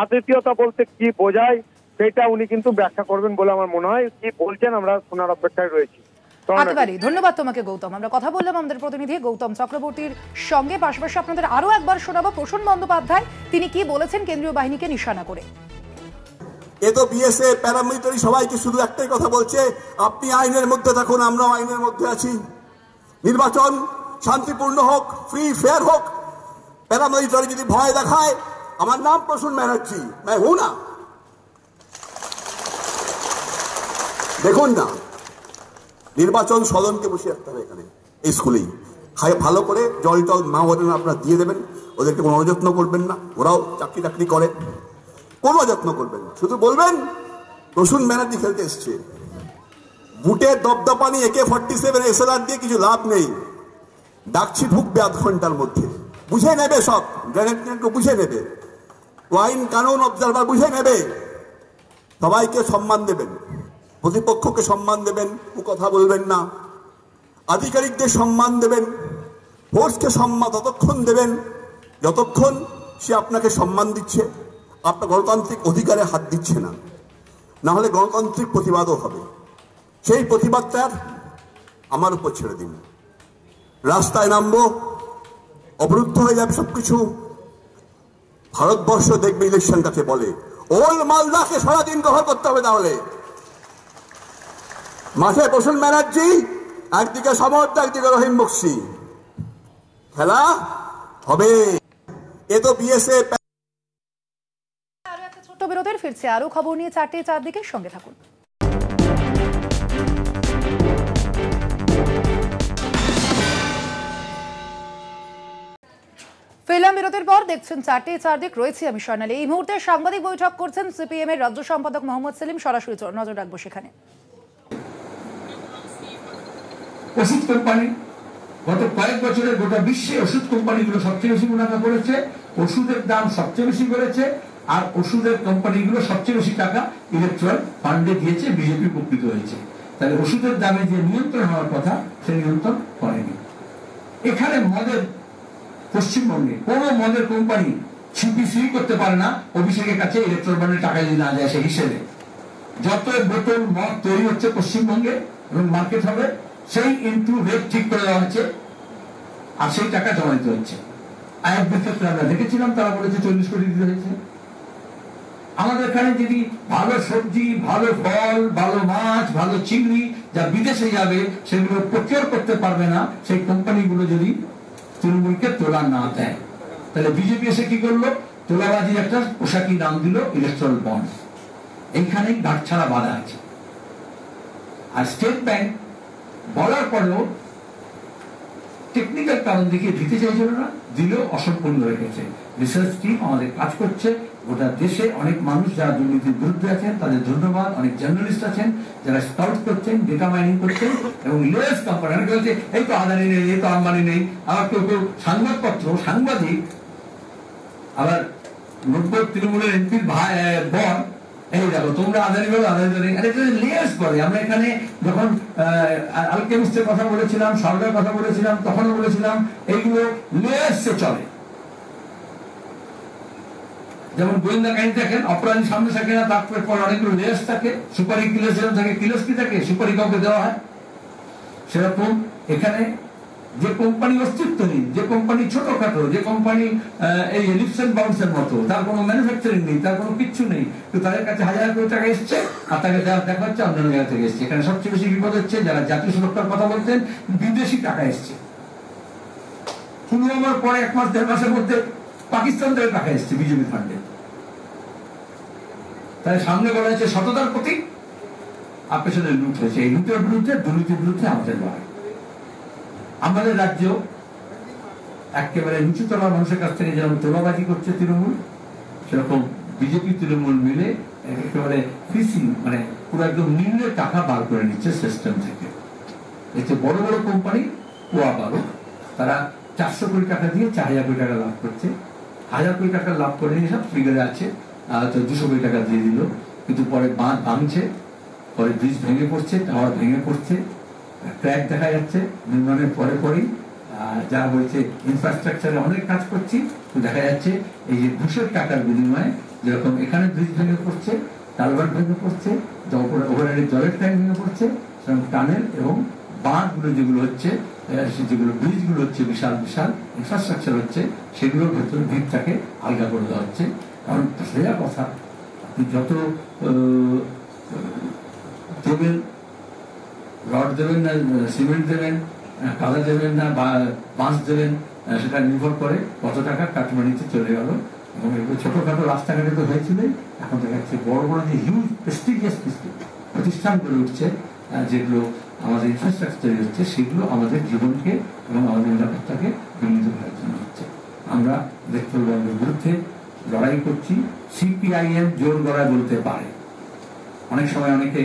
আতিথেয়তা বলতে কি বোঝায় সেটা উনি কিন্তু ব্যাখ্যা করবেন বলে আমার মনে হয়। কি বলছেন আমরা শোনার অপেক্ষায় রয়েছি। ধন্যবাদ তোমাকে গৌতম। আমরা কথা বললাম আমাদের প্রতিনিধি গৌতম চক্রবর্তীর সঙ্গে। পাশাপাশি আপনাদের আরো একবার শোনাবো প্রসূন বন্দ্যোপাধ্যায় তিনি কি বলেছেন কেন্দ্রীয় বাহিনীকে নিশানা করে। এ তো বিএসএফ প্যারামিলিটারি সবাইকে শুধু একটাই কথা বলছে, আপনি আইনের মধ্যে থাকুন, আমরাও আইনের মধ্যে আছি। নির্বাচন শান্তিপূর্ণ হোক, ফ্রি ফেয়ার হোক। প্যারামিলিটারি যদি ভয় দেখায়, আমার নাম প্রসূন ব্যানার্জি, मैं हूं ना। দেখুন না, নির্বাচন সদনকে বসে রাখতে হবে এখানে, এই স্কুলেই ভালো করে জল টল মা বোনেরা আপনারা দিয়ে দেবেন, ওদেরকে কোনো অযত্ন করবেন না। ওরাও চাকরি টাকরি করে, কোনো যত্ন করবেন না। শুধু বলবেন প্রসূন ব্যানার্জি খেলতে এসছে। বুটের দপদপানি AK-47 SLR দিয়ে কিছু লাভ নেই। ডাকছি ঢুকবে আধ ঘন্টার মধ্যে, বুঝে নেবে সব, গ্রেনেড বুঝে নেবে, আইন কানুন অবজারভার বুঝে নেবে। সবাইকে সম্মান দেবেন, প্রতিপক্ষকে সম্মান দেবেন, কথা বলবেন না। আধিকারিকদের সম্মান দেবেন, ফোর্সকে সম্মান ততক্ষণ দেবেন যতক্ষণ সে আপনাকে সম্মান দিচ্ছে, আপনার গণতান্ত্রিক অধিকারে হাত দিচ্ছে না। না হলে গণতান্ত্রিক প্রতিবাদও হবে। সেই প্রতিবাদটার আমার উপর ছেড়ে দিন। রাস্তায় নামবো, অবরুদ্ধ হয়ে যাবে সবকিছু। ভারতবর্ষ দেখবে ইলেকশনটাকে বলে। ওল্ড মালদাকে সারাদিন কভার করতে হবে। তাহলে মাঠে প্রসূন ব্যানার্জি, একদিকে সমর্থ, একদিকে রহিম বক্সি, খেলা হবে। এ তো বিএসএফ। আরো একটা ছোট্ট বিরতির ফিরছে আরো খবর নিয়ে 4:04 দিকে সঙ্গে থাকুন। ফিল্ম বিরতির পর দেখছেন 4:04 দিক, রয়েছে আমি স্বর্ণালী। এই মুহূর্তে সাংবাদিক বৈঠক করছেন সিপিএম এর রাজ্য সম্পাদক মোহাম্মদ সেলিম। সরাসরি নজর রাখবো সেখানে। ওষুধ কোম্পানি গত কয়েক বছরে গোটা বিশ্বে ওষুধ কোম্পানিগুলো সবচেয়ে বেশি মুনাফা করেছে, ওষুধের দাম সবচেয়ে বেশি বেড়েছে, আর ওষুধের কোম্পানিগুলো সবচেয়ে বেশি টাকা ইলেকট্রাল ফান্ডে দিয়েছে, বিজেপি উপকৃত হয়েছে। তাহলে ওষুধের দামে যে নিয়ন্ত্রণ হওয়ার কথা সে নিয়ন্ত্রণ করেনি। এখানে মদের, পশ্চিমবঙ্গে কোন মদের কোম্পানি সিপিসি করতে পারে না অভিষেকের কাছে ইলেকট্রাল ফান্ডে টাকা যদি না যায় সেই হিসেবে। যত বোতল মদ তৈরি হচ্ছে পশ্চিমবঙ্গে এবং মার্কেট হবে, সেই ইনটু রেট ঠিক করে দেওয়া হচ্ছে আর সেই টাকা জমা দিতে হচ্ছে। আইএফবির ক্ষেত্রে আমরা দেখেছিলাম, তারা বলেছে 40 কোটি দিতে হয়েছে। আমাদের এখানে যদি ভালো সবজি, ভালো ফল, ভালো মাছ, ভালো চিংড়ি যা বিদেশে যাবে সেগুলো প্রকিওর করতে পারবে না সেই কোম্পানিগুলো যদি তৃণমূলকে তোলা না দেয়, তাহলে বিজেপি এসে কি করলো? তোলাবাজির একটা পোশাকি নাম দিল ইলেকট্রাল বন্ড। এইখানেই গাঁট ছাড়া বাধা আছে। আর স্টেট ব্যাংক বলার পরেও টেকনিক্যাল কারণ দেখিয়ে দিতে চাইছিল না, দিলেও অসম্পূর্ণ হয়ে গেছে। রিসার্চ টিম আমাদের কাজ করছে, গোটা দেশে অনেক মানুষ যারা দুর্নীতির বিরুদ্ধে আছেন তাদের ধন্যবাদ। অনেক জার্নালিস্ট আছেন যারা স্কাউট করছেন, ডেটা মাইনিং করছেন এবং লেস কোম্পানি অনেকে বলছে এই তো আদানি নেই, এই তো আম্বানি নেই। আবার কেউ কেউ সংবাদপত্র, সাংবাদিক, আবার নব্বই তৃণমূলের এমপির ভাই বোন, এই দেখো তোমরা আদানি বলো, আদানি নেই। লেস করে আমরা এখানে যখন আলকেমিস্টের কথা বলেছিলাম, সরকারের কথা বলেছিলাম, তখনও বলেছিলাম এইগুলো লেসে চলে। যেমন গোয়েন্দা কাহিনী দেখেন, অপরাধী সামনে থাকে না, তারপরে পর অনেকগুলো লেস থাকে, সুপারি কিলেস যেরকম থাকে, কিলেস কি থাকে, সুপারি কাউকে দেওয়া হয়। সেরকম এখানে যে কোম্পানি অস্তিত্ব নেই, যে কোম্পানি ছোটখাটো, যে কোম্পানি এই লিপস এন্ড বাউন্সের মতো, তার কোনো ম্যানুফ্যাকচারিং নেই, তার কোনো কিচ্ছু নেই, তো তাদের কাছে হাজার কোটি টাকা এসছে আর তাকে দেখা হচ্ছে অন্যান্য জায়গা থেকে এসছে। এখানে সবচেয়ে বেশি বিপদ হচ্ছে যারা জাতীয় সুরক্ষার কথা বলতেন, বিদেশি টাকা এসছে। পুলওয়ামার পরে 1 মাস 1.5 মাসের মধ্যে পাকিস্তান থেকে টাকা এসছে বিজেপি ফান্ডে। তাই সামনে বলা হয়েছে সততার প্রতীক, আর পেছনে লুট হয়েছে। এই লুটের বিরুদ্ধে, দুর্নীতির বিরুদ্ধে আমাদের লড়াই। আমাদের রাজ্য একেবারে নিচুতলা মানুষের কাছ থেকে যেরকম তোলাবাজি করছে তৃণমূল, সেরকম বিজেপি তৃণমূল মিলে একেবারে ফিসিং, মানে পুরো একদম নিম্নে টাকা বার করে নিচ্ছে সিস্টেম থেকে। এতে বড় বড় কোম্পানি পোয়া বারো, তারা 400 কোটি টাকা দিয়ে 4000 কোটি টাকা লাভ করছে। 1000 কোটি টাকা লাভ করে নিয়ে সব ফিগারে আছে, তো 200 কোটি টাকা দিয়ে দিল, কিন্তু পরে বাঁধ ভাঙছে, পরে ব্রিজ ভেঙে পড়ছে, টাওয়ার ভেঙে পড়ছে, ক্র্যাক দেখা যাচ্ছে। নির্মাণের পরে পরেই যা হয়েছে, ইনফ্রাস্ট্রাকচারে অনেক কাজ করছি, তো দেখা যাচ্ছে এই যে ঘুষের টাকার বিনিময়ে যেরকম এখানে ব্রিজ ভেঙে পড়ছে, কালভার্ট ভেঙে পড়ছে, ওভারহেডের জলের ট্যাঙ্ক ভেঙে পড়ছে, সেরকম টানেল এবং বাঁধগুলো যেগুলো হচ্ছে, যেগুলো ব্রিজগুলো হচ্ছে, বিশাল বিশাল ইনফ্রাস্ট্রাকচার হচ্ছে, সেগুলোর ভেতরে ভিড়টাকে আলগা করে দেওয়া হচ্ছে। কারণ সোজা কথা, আপনি যত দেবেন, রড দেবেন না সিমেন্ট দেবেন, কাদা দেবেন না বাঁশ দেবেন, সেটা নির্ভর করে কত টাকা কাটমানিতে চলে গেল। এবং এগুলো ছোটখাটো রাস্তাঘাটে তো হয়েছিল, এখন দেখা যাচ্ছে বড় বড় যে হিউজ প্রেস্টিজিয়াস প্রতিষ্ঠান গড়ে উঠছে, যেগুলো আমাদের ইনফ্রাস্ট্রাকচার তৈরি হচ্ছে, সেগুলো আমাদের জীবনকে এবং আমাদের নিরাপত্তাকে বিঘ্নিত করার জন্য হচ্ছে। আমরা ইলেকট্রাল বন্ডের বিরুদ্ধে লড়াই করছি। সিপিআইএম জোর গলায় বলতে পারে, অনেক সময় অনেকে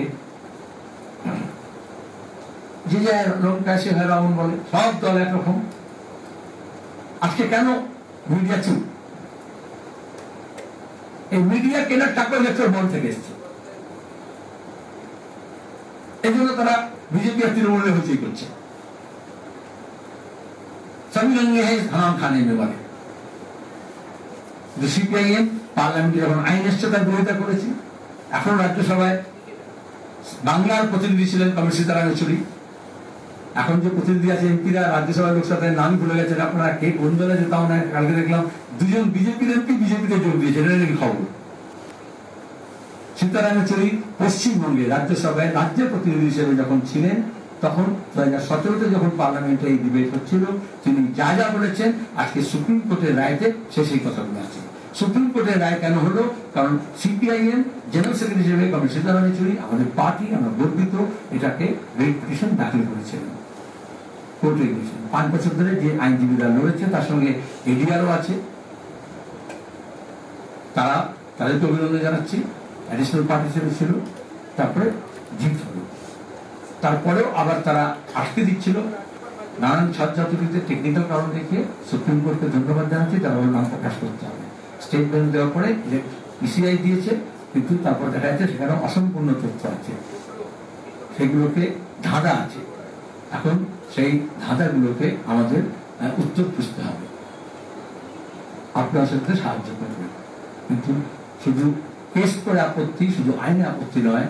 যে লোক কাছে হয় রাউন বলে, সব দল একরকম। আজকে কেন মিডিয়া চুপ? এই মিডিয়া কেনার টাকা ইলেকট্রাল বন্ড থেকে এসছে, এই জন্য তারা বিজেপি আর তৃণমূলের হইচই করছে। সবই রঙে হারাম খানে নেওয়ালে সিপিআইএম পার্লামেন্টে যখন আইন এসছে তার বিরোধিতা করেছি। এখন রাজ্যসভায় বাংলার প্রতিনিধি ছিলেন কমরেড সীতারাম ইয়েচুরি। এখন যে প্রতিনিধি আছে এমপিরা রাজ্যসভায়, লোকসভায় নাম ভুলে গেছেন আপনারা, কে কোন দলে যেতাম না। কালকে দেখলাম দুজন বিজেপির এমপি বিজেপিতে যোগ দিয়েছে, এটা নাকি খবর। সীতারাম ইয়েচুরি পশ্চিমবঙ্গে রাজ্যসভায় রাজ্যের প্রতিনিধি হিসেবে যখন ছিলেন, তখন 2017-তে যখন পার্লামেন্টে এই ডিবেট হচ্ছিল, তিনি যা যা বলেছেন, আজকে সুপ্রিম কোর্টের রায়তে সে সেই কথাগুলো আছে। সুপ্রিম কোর্টের রায় কেন হলো? কারণ সিপিআইএম জেনারেল সেক্রেটারি হিসেবে কমরেড সীতারাম ইয়েচুরি, আমাদের পার্টি, আমরা গর্বিত, এটাকে রিট পিটিশন দাখিল করেছিলেন, কোর্টে গিয়েছেন। 5 বছর ধরে যে আইনজীবীরা লড়েছে, তার সঙ্গে এডিআরও আছে, তারা তাদেরকে অভিনন্দন জানাচ্ছি, অ্যাডিশনাল পার্টি হিসেবে ছিল। তারপরে জিত হলো, তারপরেও আবার তারা আটকে দিচ্ছিল নানান ছাত্রছাত্রীদের টেকনিক্যাল কারণ দেখিয়ে। সুপ্রিম কোর্টকে ধন্যবাদ জানাচ্ছি, তারা নাম প্রকাশ করতে হবে। স্টেটমেন্ট দেওয়ার পরে ইসিআই দিয়েছে, কিন্তু তারপর দেখা যাচ্ছে সেখানে অসম্পূর্ণ তথ্য আছে, সেগুলোকে ধাঁধা আছে। এখন সেই ধাঁধাগুলোকে আমাদের উত্তর খুঁজতে হবে, আপনার সাথে সাহায্য করবে। কিন্তু শুধু কেস করে আপত্তি, শুধু আইনে আপত্তি নয়,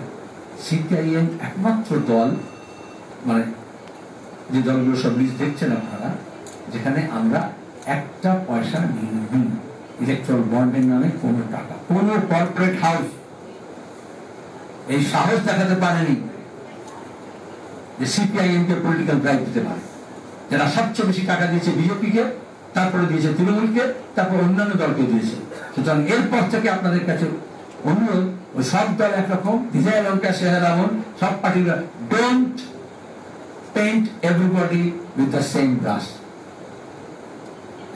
সিপিআইএম একমাত্র দল, মানে যে দলগুলো সব লিস্ট দেখছেন আপনারা, যেখানে আমরা একটা পয়সা নিই ইলেকট্রাল বন্ডের নামে কোনো টাকা। কোন কর্পোরেট হাউস এই সাহস দেখাতে পারেনি যে সিপিআইএম কে পলিটিক্যাল ব্রাইব দিতে পারে। যারা সবচেয়ে বেশি টাকা দিয়েছে বিজেপিকে, তারপরে দিয়েছে তৃণমূলকে, তারপর অন্যান্য দলকে দিয়েছে। সুতরাং এরপর থেকে আপনাদের কাছে অনুরোধ, ওই সব দল একরকম, বিজয় লঙ্কা শেহরামন, সব পার্টিরা, don't paint everybody with the same brush.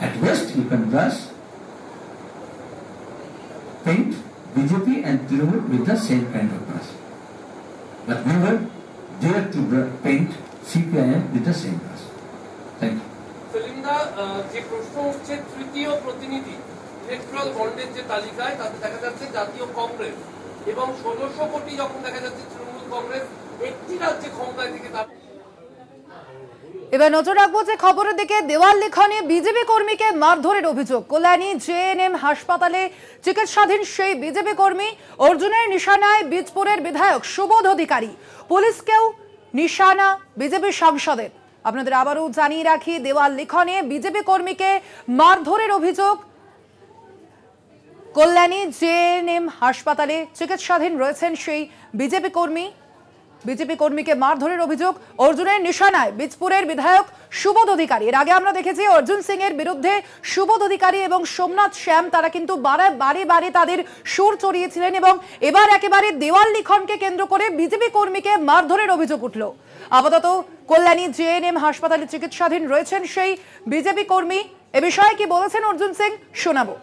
At best you can paint BJP and Trinamool with the same kind of brush, but never dare to paint CPIM with the same brush. Thank you. সেলিমদা, যে প্রশ্ন উঠছে তৃতীয় প্রতিনিধি electoral বন্ডের যে তালিকায়, তাতে দেখা যাচ্ছে জাতীয় কংগ্রেস এবং 1600 কোটি, যখন দেখা যাচ্ছে তৃণমূল কংগ্রেস একটি রাজ্যে ক্ষমতায় থেকে। তার এবার নজর রাখবো যে খবরের দিকে। দেওয়াল লিখনে বিজেপি কর্মীকে মারধরের অভিযোগ। কল্যাণী জেএনএম হাসপাতালে চিকিৎসাধীন সেই বিজেপি কর্মী অর্জুনের নিশানায় বীজপুরের বিধায়ক সুবোধ অধিকারী, পুলিশকেও নিশানা বিজেপি সাংসদের। আপনাদের আবারও জানিয়ে রাখি, দেওয়াল লিখনে বিজেপি কর্মীকে মারধরের অভিযোগ। কল্যাণী জেএনএম হাসপাতালে চিকিৎসাধীন রয়েছেন সেই বিজেপি কর্মীকে মারধরের অভিযোগ। অর্জুনের নিশানায় বীজপুরের বিধায়ক সুবোধ অধিকারী। এর আগে আমরা দেখেছি অর্জুন সিং এর বিরুদ্ধে সুবোধ অধিকারী এবং সোমনাথ শ্যাম, তারা কিন্তু বারে বারে তাদের সুর চড়িয়েছিলেন, এবং এবার একেবারে দেওয়াল লিখনকে কেন্দ্র করে বিজেপি কর্মীকে মারধরের অভিযোগ উঠল। আপাতত কল্যাণী জেএনএম হাসপাতালে চিকিৎসাধীন রয়েছেন সেই বিজেপি কর্মী। এ বিষয়ে কি বলেছেন অর্জুন সিং, শোনাবো।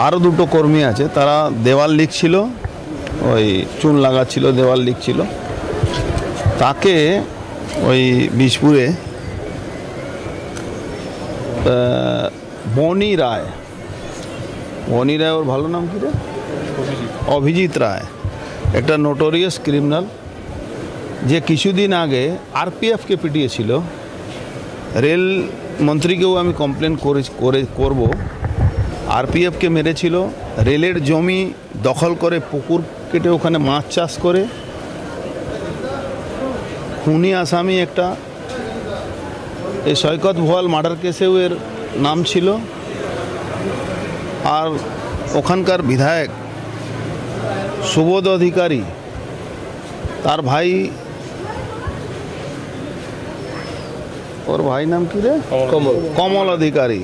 আরও দুটো কর্মী আছে, তারা দেওয়াল লিখছিল, ওই চুন লাগাচ্ছিল, দেওয়াল লিখছিল। তাকে ওই বীজপুরে বনি রায়, ওর ভালো নাম কি রে, অভিজিৎ রায়, একটা নোটোরিয়াস ক্রিমিনাল, যে কিছুদিন আগে আরপিএফকে পিটিয়েছিল। রেল মন্ত্রীকেও আমি কমপ্লেন করব, আরপিএফকে মেরেছিল, রেলের জমি দখল করে পুকুর কেটে ওখানে মাছ চাষ করে, খুনি আসামি একটা। এই সৈকত ভোয়াল মার্ডার কেসেও এর নাম ছিল। আর ওখানকার বিধায়ক সুবোধ অধিকারী, তার ভাই, ওর ভাই নাম কি রে, কমল অধিকারী,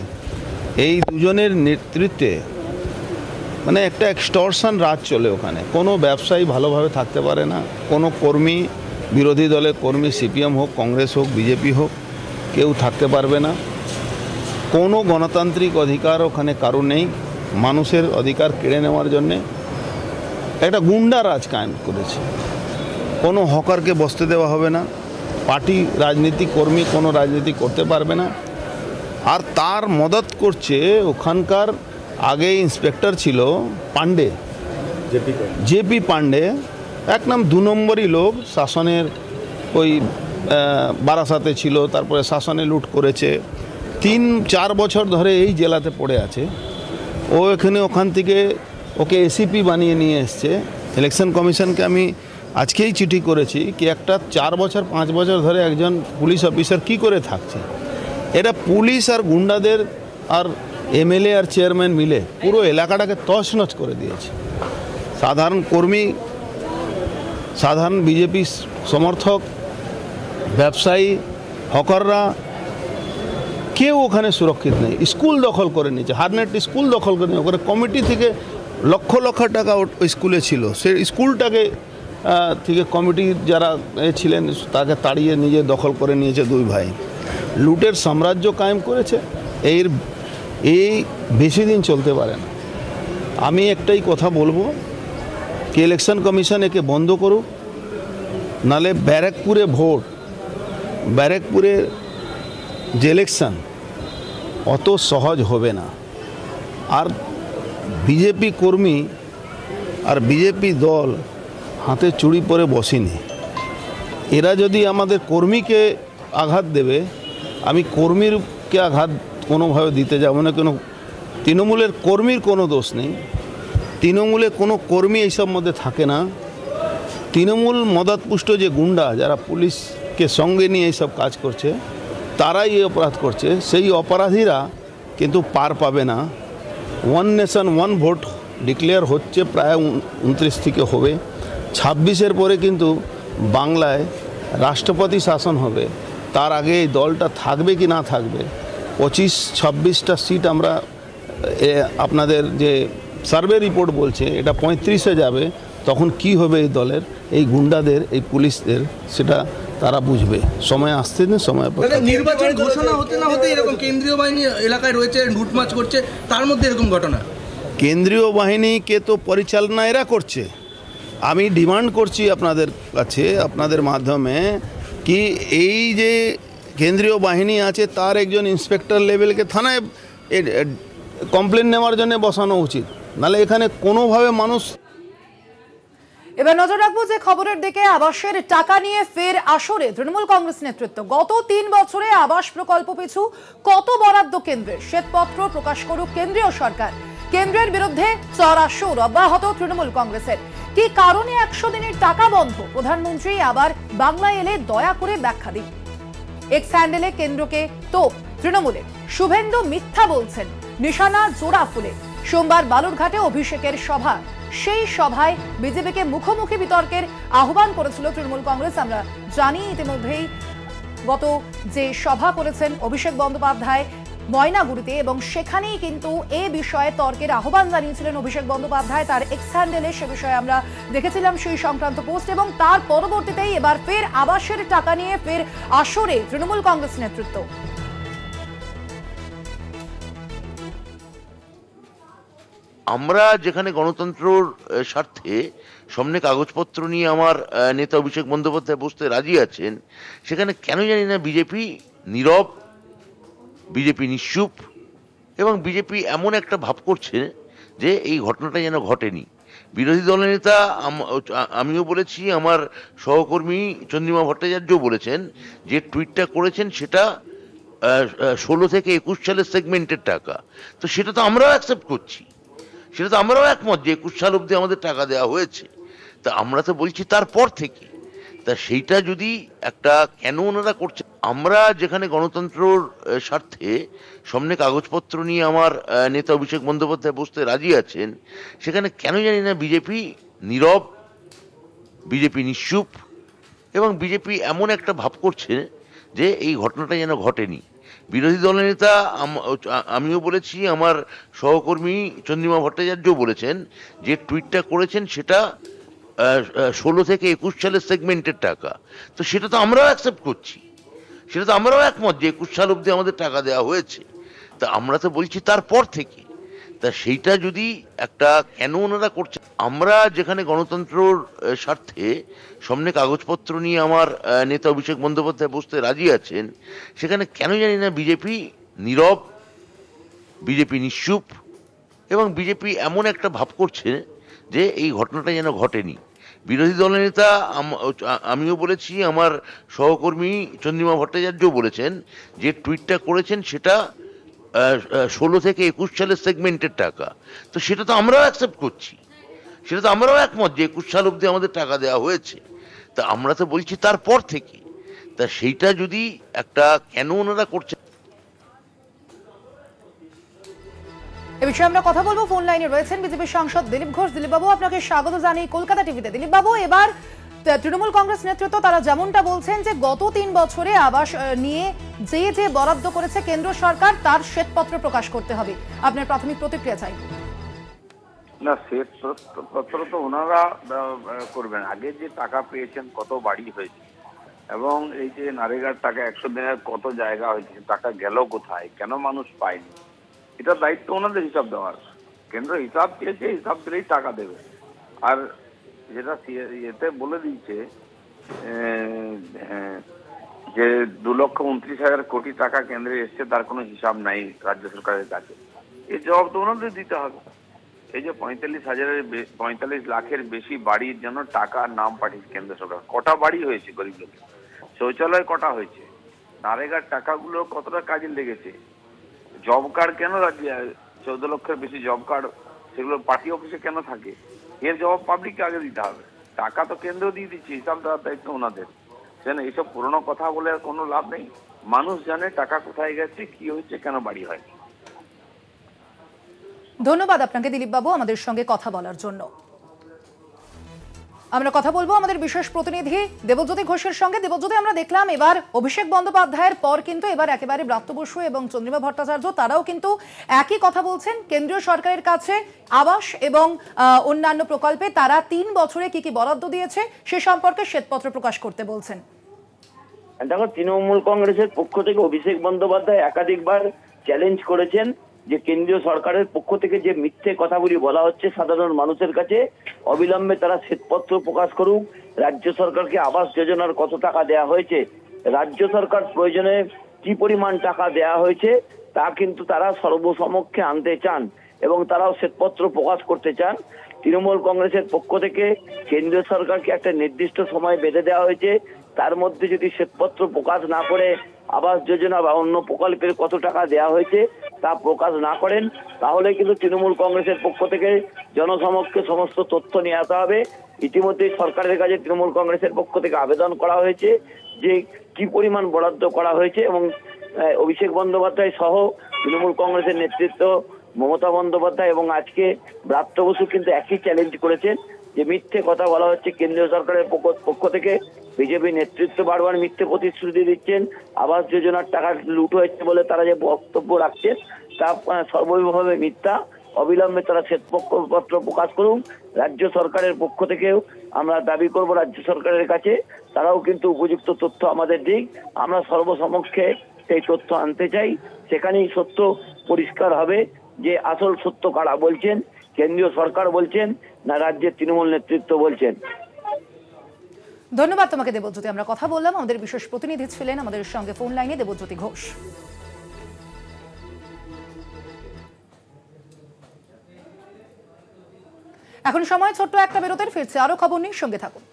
এই দুজনের নেতৃত্বে মানে একটা এক্সটর্শন রাজ চলে ওখানে। কোনো ব্যবসায়ী ভালোভাবে থাকতে পারে না, কোনো কর্মী, বিরোধী দলের কর্মী, সিপিএম হোক, কংগ্রেস হোক, বিজেপি হোক, কেউ থাকতে পারবে না। কোনো গণতান্ত্রিক অধিকার ওখানে কারো নেই। মানুষের অধিকার কেড়ে নেওয়ার জন্যে একটা গুন্ডা রাজ কায়েম করেছে। কোনো হকারকে বসতে দেওয়া হবে না, পার্টি রাজনীতি কর্মী কোনো রাজনীতি করতে পারবে না। আর তার মদত করছে ওখানকার আগে ইন্সপেক্টর ছিল পান্ডে, জেপি পান্ডে, এক নাম 2 নম্বরই লোক। শাসনের ওই বারাসাতে ছিল, তারপরে শাসনে লুট করেছে, 3-4 বছর ধরে এই জেলাতে পড়ে আছে। ও এখানে ওখান থেকে ওকে এসিপি বানিয়ে নিয়ে এসছে। ইলেকশন কমিশনকে আমি আজকেই চিঠি করেছি কি একটা 4 বছর 5 বছর ধরে একজন পুলিশ অফিসার কি করে থাকছে। এটা পুলিশ আর গুন্ডাদের আর এমএলএ আর চেয়ারম্যান মিলে পুরো এলাকাটাকে তছনছ করে দিয়েছে। সাধারণ কর্মী, সাধারণ বিজেপি সমর্থক, ব্যবসায়ী, হকাররা কেউ ওখানে সুরক্ষিত নেই। স্কুল দখল করে নিয়েছে, হারনেট স্কুল দখল করে নিয়েছে। ওখানে কমিটি থেকে লক্ষ লক্ষ টাকা ওই স্কুলে ছিল, সেই স্কুলটাকে থেকে কমিটির যারা ছিলেন তাকে তাড়িয়ে নিজে দখল করে নিয়েছে 2 ভাই। লুটের সাম্রাজ্য কায়েম করেছে। এই বেশি দিন চলতে পারে না। আমি একটাই কথা বলবো কি ইলেকশন কমিশন একে বন্ধ করুক, নালে ব্যারাকপুরে ভোট, ব্যারাকপুরে যে ইলেকশন অত সহজ হবে না। আর বিজেপি কর্মী আর বিজেপি দল হাতে চুড়ি পরে বসেনি। এরা যদি আমাদের কর্মীকে আঘাত দেবে, আমি কর্মীরকে আঘাত কোনোভাবে দিতে যাব না। কোনো তৃণমূলের কর্মীর কোনো দোষ নেই, তৃণমূলে কোনো কর্মী এইসব মধ্যে থাকে না। তৃণমূল মদতপুষ্ট যে গুন্ডা যারা পুলিশকে সঙ্গে নিয়ে এইসব কাজ করছে, তারাই এই অপরাধ করছে। সেই অপরাধীরা কিন্তু পার পাবে না। 1 নেশন 1 ভোট ডিক্লেয়ার হচ্ছে, প্রায় 29 থেকে হবে। 26-এর পরে কিন্তু বাংলায় রাষ্ট্রপতি শাসন হবে। তার আগে এই দলটা থাকবে কি না থাকবে, 25-26টা সিট আমরা আপনাদের যে সার্ভে রিপোর্ট বলছে এটা 35-এ যাবে। তখন কি হবে এই দলের, এই গুন্ডাদের, এই পুলিশদের, সেটা তারা বুঝবে। সময় আসছে না, সময় নির্বাচন ঘোষণা হতে না হতে এরকম কেন্দ্রীয় বাহিনী এলাকায় রয়েছে, লুটমাচ করছে, তার মধ্যে এরকম ঘটনা। কেন্দ্রীয় বাহিনীকে তো পরিচালনা এরা করছে। আমি ডিমান্ড করছি আপনাদের কাছে, আপনাদের মাধ্যমে, কি এই যে কেন্দ্রীয় বাহিনী আছে তার একজন ইন্সপেক্টর লেভেলকে থানায় কমপ্লেন নেওয়ার জন্য বসানো উচিত, নাহলে এখানে কোনোভাবে মানুষ। এবার নজর রাখবো যে খবরের দিকে। আবাসের টাকা নিয়ে ফের আসরে তৃণমূল কংগ্রেস নেতৃত্ব। গত 3 বছরে আবাস প্রকল্প পিছু কত বরাদ্দ কেন্দ্রের, শ্বেতপত্র প্রকাশ করুক কেন্দ্রীয় সরকার। কেন্দ্রের বিরুদ্ধে চড়া সুর অব্যাহত তৃণমূল কংগ্রেসের। কি কারণে 100 দিনের টাকা বন্ধ? প্রধানমন্ত্রী আবার বাংলায় এলে দয়া করে ব্যাখ্যা দিন। এক্স হ্যান্ডেলে কেন্দ্রকে তোপ তৃণমূলের। শুভেন্দু মিথ্যা বলছেন, নিশানা জোড়া ফুলে। সোমবার বালুরঘাটে অভিষেকের সভা, সেই সভায় বিজেপিকে মুখোমুখি বিতর্কের আহ্বান করেছিল তৃণমূল কংগ্রেস। আমরা জানি ইতিমধ্যেই গত যে সভা করেছেন অভিষেক বন্দ্যোপাধ্যায় ময়নাগুড়িতে, এবং সেখানেই কিন্তু এ বিষয়ে তর্কের আহ্বান জানিয়েছিলেন অভিষেক বন্দ্যোপাধ্যায় তার এক্স হ্যান্ডেলে। সে বিষয়ে আমরা দেখেছিলাম সেই সংক্রান্ত পোস্ট, এবং তার পরবর্তীতেই এবার ফের আবাসের টাকা নিয়ে ফের আসরে তৃণমূল কংগ্রেস নেতৃত্ব। আমরা যেখানে গণতন্ত্রর স্বার্থে সামনে কাগজপত্র নিয়ে আমার নেতা অভিষেক বন্দ্যোপাধ্যায় বসতে রাজি আছেন, সেখানে কেন জানি না বিজেপি নীরব বিজেপি নিশ্চুপ এবং বিজেপি এমন একটা ভাব করছে যে এই ঘটনাটা যেন ঘটেনি। বিরোধী দলের নেতা আমিও বলেছি, আমার সহকর্মী চন্দ্রিমা ভট্টাচার্যও বলেছেন যে টুইটটা করেছেন সেটা 16 থেকে 21 সালের সেগমেন্টের টাকা। তো সেটা তো আমরাও অ্যাকসেপ্ট করছি, সেটা তো আমরাও একমত যে 21 সাল অবধি আমাদের টাকা দেওয়া হয়েছে। তা আমরা তো বলছি তারপর থেকে, তা সেইটা যদি একটা কেন ওনারা করছে, আমরা যেখানে গণতন্ত্রর স্বার্থে সামনে কাগজপত্র নিয়ে আমার নেতা অভিষেক বন্দ্যোপাধ্যায় বসতে রাজি আছেন, সেখানে কেন জানি না বিজেপি নীরব, বিজেপি নিশ্চুপ এবং বিজেপি এমন একটা ভাব করছে যে এই ঘটনাটা যেন ঘটেনি। বিরোধী দলের নেতা আমিও বলেছি, আমার সহকর্মী চন্দ্রিমা ভট্টাচার্যও বলেছেন যে টুইটটা করেছেন সেটা 16 থেকে 21 সালের সেগমেন্টের টাকা। তো সেটা তো আমরাও অ্যাকসেপ্ট করছি, সেটা তো আমরাও একমত যে 21 সাল অবধি আমাদের টাকা দেওয়া হয়েছে। তা আমরা তো বলছি তারপর থেকে, তা সেইটা যদি একটা কেন ওনারা করছে, আমরা যেখানে গণতন্ত্রর স্বার্থে সামনে কাগজপত্র নিয়ে আমার নেতা অভিষেক বন্দ্যোপাধ্যায় বসতে রাজি আছেন, সেখানে কেন জানি না বিজেপি নীরব, বিজেপি নিশ্চুপ এবং বিজেপি এমন একটা ভাব করছে যে এই ঘটনাটা যেন ঘটেনি। বিরোধী দলের নেতা আমিও বলেছি, আমার সহকর্মী চন্দ্রিমা ভট্টাচার্যও বলেছেন যে টুইটটা করেছেন সেটা 16 থেকে 21 সালের সেগমেন্টের টাকা। তো সেটা তো আমরাও অ্যাকসেপ্ট করছি, সেটা তো আমরাও একমত যে 21 সাল অবধি আমাদের টাকা দেওয়া হয়েছে। তা আমরা তো বলছি তারপর থেকে, তা সেইটা যদি একটা কেন ওনারা করছে। এ বিষয়ে আমরা কথা বলবো। ফোন লাইনে রয়েছেন বিজেপি সাংসদ দিলীপ ঘোষ। দিলীপ বাবু, আপনাকে স্বাগত জানাই কলকাতা টিভিতে। দিলীপ বাবু, এবার তৃণমূল কংগ্রেস নেতৃত্ব তারা যেমনটা বলছেন যে গত 3 বছরে আবাস নিয়ে যে বরাদ্দ করেছে কেন্দ্র সরকার তার শ্বেতপত্র প্রকাশ করতে হবে। আপনার প্রাথমিক প্রতিক্রিয়া চাই। না, শ্বেতপত্র তো ওনারা করবেন। আগে যে টাকা পেয়েছেন, কত বাড়ি হয়েছে, এবং এই যে নারেগার টাকা 100 দিনের কত জায়গা হয়েছে, টাকা গেল কোথায়, কেন মানুষ পায়নি, এটা দায়িত্ব ওনাদের হিসাব দেওয়ার। কেন্দ্র হিসাব চেয়েছে, হিসাব দিলেই টাকা দেবে। আর যেটা এতে বলে দিয়েছে যে 2,29,000 কোটি টাকা কেন্দ্রে এসছে, তার কোনো হিসাব নাই রাজ্য সরকারের কাছে, এই জবাব তো ওনাদের দিতে হবে। এই যে 45 লাখের বেশি বাড়ির জন্য টাকার নাম পাঠিয়েছে কেন্দ্র সরকার, কটা বাড়ি হয়েছে গরিব লোকের, শৌচালয় কটা হয়েছে, নারেগার টাকাগুলো কতটা কাজে লেগেছে, জব কার্ড কেন রাজ্যে 14 লক্ষের বেশি জব কার্ড, সেগুলো পার্টি অফিসে কেন থাকে, এর জবাব পাবলিককে আগে দিতে হবে। টাকা তো কেন্দ্র দিয়ে দিচ্ছে, হিসাব দেওয়ার দায়িত্ব ওনাদের। সেন এইসব পুরোনো কথা বলে আর কোনো লাভ নেই। মানুষ জানে টাকা কোথায় গেছে, কি হয়েছে, কেন বাড়ি হয়নি। ধন্যবাদ আপনাকে দিলীপ বাবু আমাদের সঙ্গে কথা বলার জন্য। আমরা কথা বলবো আমাদের বিশেষ প্রতিনিধি দেবজ্যোতি ঘোষের সঙ্গে। দেবজ্যোতি, আমরা দেখলাম এবার অভিষেক বন্দ্যোপাধ্যায়ের পর কিন্তু এবার একেবারে ব্রাত্য বসু এবং চন্দ্রিমা ভট্টাচার্য তারাও কিন্তু একই কথা বলছেন। কেন্দ্রীয় সরকারের কাছে আবাস এবং অন্যান্য প্রকল্পে তারা 3 বছরে কি কি বরাদ্দ দিয়েছে সে সম্পর্কে শ্বেতপত্র প্রকাশ করতে বলছেন। দেখো, তৃণমূল কংগ্রেসের পক্ষ থেকে অভিষেক বন্দ্যোপাধ্যায় একাধিকবার চ্যালেঞ্জ করেছেন যে কেন্দ্রীয় সরকারের পক্ষ থেকে যে মিথ্যে কথাগুলি বলা হচ্ছে সাধারণ মানুষের কাছে, অবিলম্বে তারা শ্বেতপত্র প্রকাশ করুক। রাজ্য সরকারকে আবাস যোজনার কত টাকা দেয়া হয়েছে, রাজ্য সরকার প্রয়োজনে কি পরিমাণ টাকা দেয়া হয়েছে তা কিন্তু তারা সর্বসমক্ষে আনতে চান এবং তারাও শ্বেতপত্র প্রকাশ করতে চান। তৃণমূল কংগ্রেসের পক্ষ থেকে কেন্দ্রীয় সরকারকে একটা নির্দিষ্ট সময় বেঁধে দেওয়া হয়েছে, তার মধ্যে যদি শ্বেতপত্র প্রকাশ না করে আবাস যোজনা বা অন্য প্রকল্পের কত টাকা দেওয়া হয়েছে তা প্রকাশ না করেন, তাহলে কিন্তু তৃণমূল কংগ্রেসের পক্ষ থেকে জনসমক্ষে সমস্ত তথ্য নিয়ে আসা হবে। ইতিমধ্যে সরকারের কাছে তৃণমূল কংগ্রেসের পক্ষ থেকে আবেদন করা হয়েছে যে কি পরিমাণ বরাদ্দ করা হয়েছে, এবং অভিষেক বন্দ্যোপাধ্যায় সহ তৃণমূল কংগ্রেসের নেতৃত্ব মমতা বন্দ্যোপাধ্যায় এবং আজকে ব্রাত্য বসু কিন্তু একই চ্যালেঞ্জ করেছেন যে মিথ্যে কথা বলা হচ্ছে কেন্দ্রীয় সরকারের পক্ষ থেকে। বিজেপি নেতৃত্ব বারবার মিথ্যে প্রতিশ্রুতি দিচ্ছেন, আবাস যোজনার টাকা লুট হয়েছে বলে তারা যে বক্তব্য রাখছেন তা সর্বভাবে মিথ্যা। অবিলম্বে তারা শ্বেতপত্র প্রকাশ করুন। রাজ্য সরকারের পক্ষ থেকেও আমরা দাবি করব রাজ্য সরকারের কাছে তারাও কিন্তু উপযুক্ত তথ্য আমাদের দিক, আমরা সর্বসমক্ষে সেই তথ্য আনতে চাই। সেখানেই সত্য পরিষ্কার হবে যে আসল সত্য কারা বলছেন, কেন্দ্রীয় সরকার বলছেন না রাজ্যের তৃণমূল নেতৃত্ব বলছেন। ধন্যবাদ তোমাকে দেবজ্যোতি। আমরা কথা বললাম, আমাদের বিশেষ প্রতিনিধি ছিলেন আমাদের সঙ্গে ফোন লাইনে দেবজ্যোতি ঘোষ। এখন সময় ছোট্ট একটা বিরতির, ফিরছে আরো খবর নিয়ে, সঙ্গে থাকুন।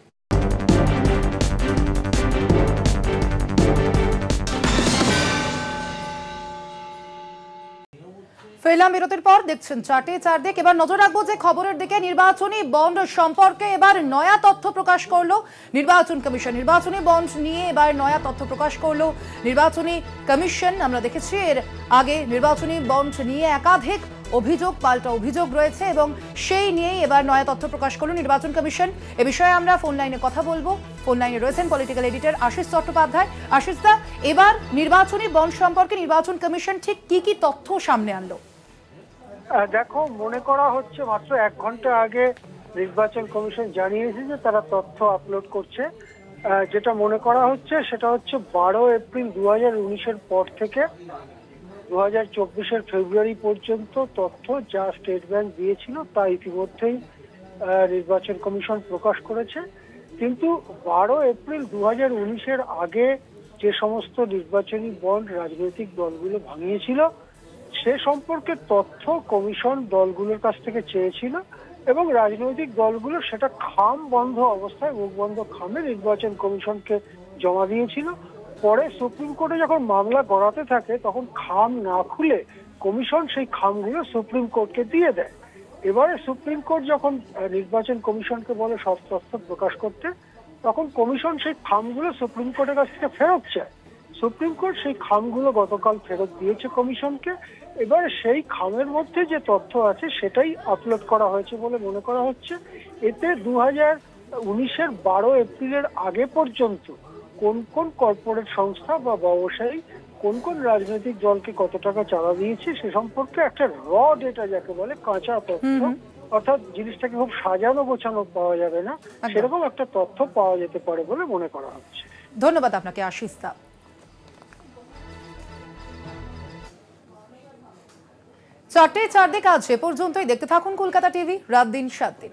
ফেলাম বিরতির পর, দেখছেন চারটে চারদিক। এবার নজর রাখবো যে খবরের দিকে। নির্বাচনী বন্ড সম্পর্কে এবার নয়া তথ্য প্রকাশ করলো নির্বাচন কমিশন। নির্বাচনী বন্ড নিয়ে এবার নয়া তথ্য প্রকাশ করলো নির্বাচনী কমিশন। আমরা দেখেছি এর আগে নির্বাচনী বন্ড নিয়ে একাধিক অভিযোগ, পাল্টা অভিযোগ রয়েছে এবং সেই নিয়েই এবার নয়া তথ্য প্রকাশ করলো নির্বাচন কমিশন। এ বিষয়ে আমরা ফোন লাইনে কথা বলবো। ফোন লাইনে রয়েছেন পলিটিক্যাল এডিটর আশিস চট্টোপাধ্যায়। আশিস দা, এবার নির্বাচনী বন্ড সম্পর্কে নির্বাচন কমিশন ঠিক কি কি তথ্য সামনে আনলো? দেখো, মনে করা হচ্ছে মাত্র 1 ঘন্টা আগে নির্বাচন কমিশন জানিয়েছে যে তারা তথ্য আপলোড করছে। যেটা মনে করা হচ্ছে সেটা হচ্ছে 12 এপ্রিল 2019-এর পর থেকে 2024-এর ফেব্রুয়ারি পর্যন্ত তথ্য যা স্টেট ব্যাংক দিয়েছিল তা ইতিমধ্যেই নির্বাচন কমিশন প্রকাশ করেছে। কিন্তু 12 এপ্রিল 2019-এর আগে যে সমস্ত নির্বাচনী বন্ড রাজনৈতিক দলগুলো ভাঙিয়েছিল সে সম্পর্কে তথ্য কমিশন দলগুলোর কাছ থেকে চেয়েছিল এবং রাজনৈতিক দলগুলো সেটা খাম বন্ধ অবস্থায়, মুখ বন্ধ খামে নির্বাচন কমিশনকে জমা দিয়েছিল। পরে সুপ্রিম কোর্টে যখন মামলা গড়াতে থাকে তখন খাম না খুলে কমিশন সেই খামগুলো সুপ্রিম কোর্টকে দিয়ে দেয়। এবারে সুপ্রিম কোর্ট যখন নির্বাচন কমিশনকে বলে সব তথ্য প্রকাশ করতে, তখন কমিশন সেই খামগুলো সুপ্রিম কোর্টের কাছ থেকে ফেরত চায়। সুপ্রিম কোর্ট সেই খামগুলো গতকাল ফেরত দিয়েছে কমিশনকে। এবারে সেই খামের মধ্যে যে তথ্য আছে সেটাই আপলোড করা হয়েছে বলে মনে করা হচ্ছে। এতে 2019-এর 12 এপ্রিলের আগে পর্যন্ত কোন কোন কর্পোরেট সংস্থা বা ব্যবসায়ী কোন কোন রাজনৈতিক দলকে কত টাকা চাঁদা দিয়েছে সে সম্পর্কে একটা র ডেটা, যাকে বলে কাঁচা তথ্য, অর্থাৎ জিনিসটাকে খুব সাজানো গোছানো পাওয়া যাবে না, সেরকম একটা তথ্য পাওয়া যেতে পারে বলে মনে করা হচ্ছে। ধন্যবাদ আপনাকে আশিস দা। চারটে চারদিক আজ এ পর্যন্তই। দেখতে থাকুন কলকাতা টিভি, রাত দিন 7 দিন।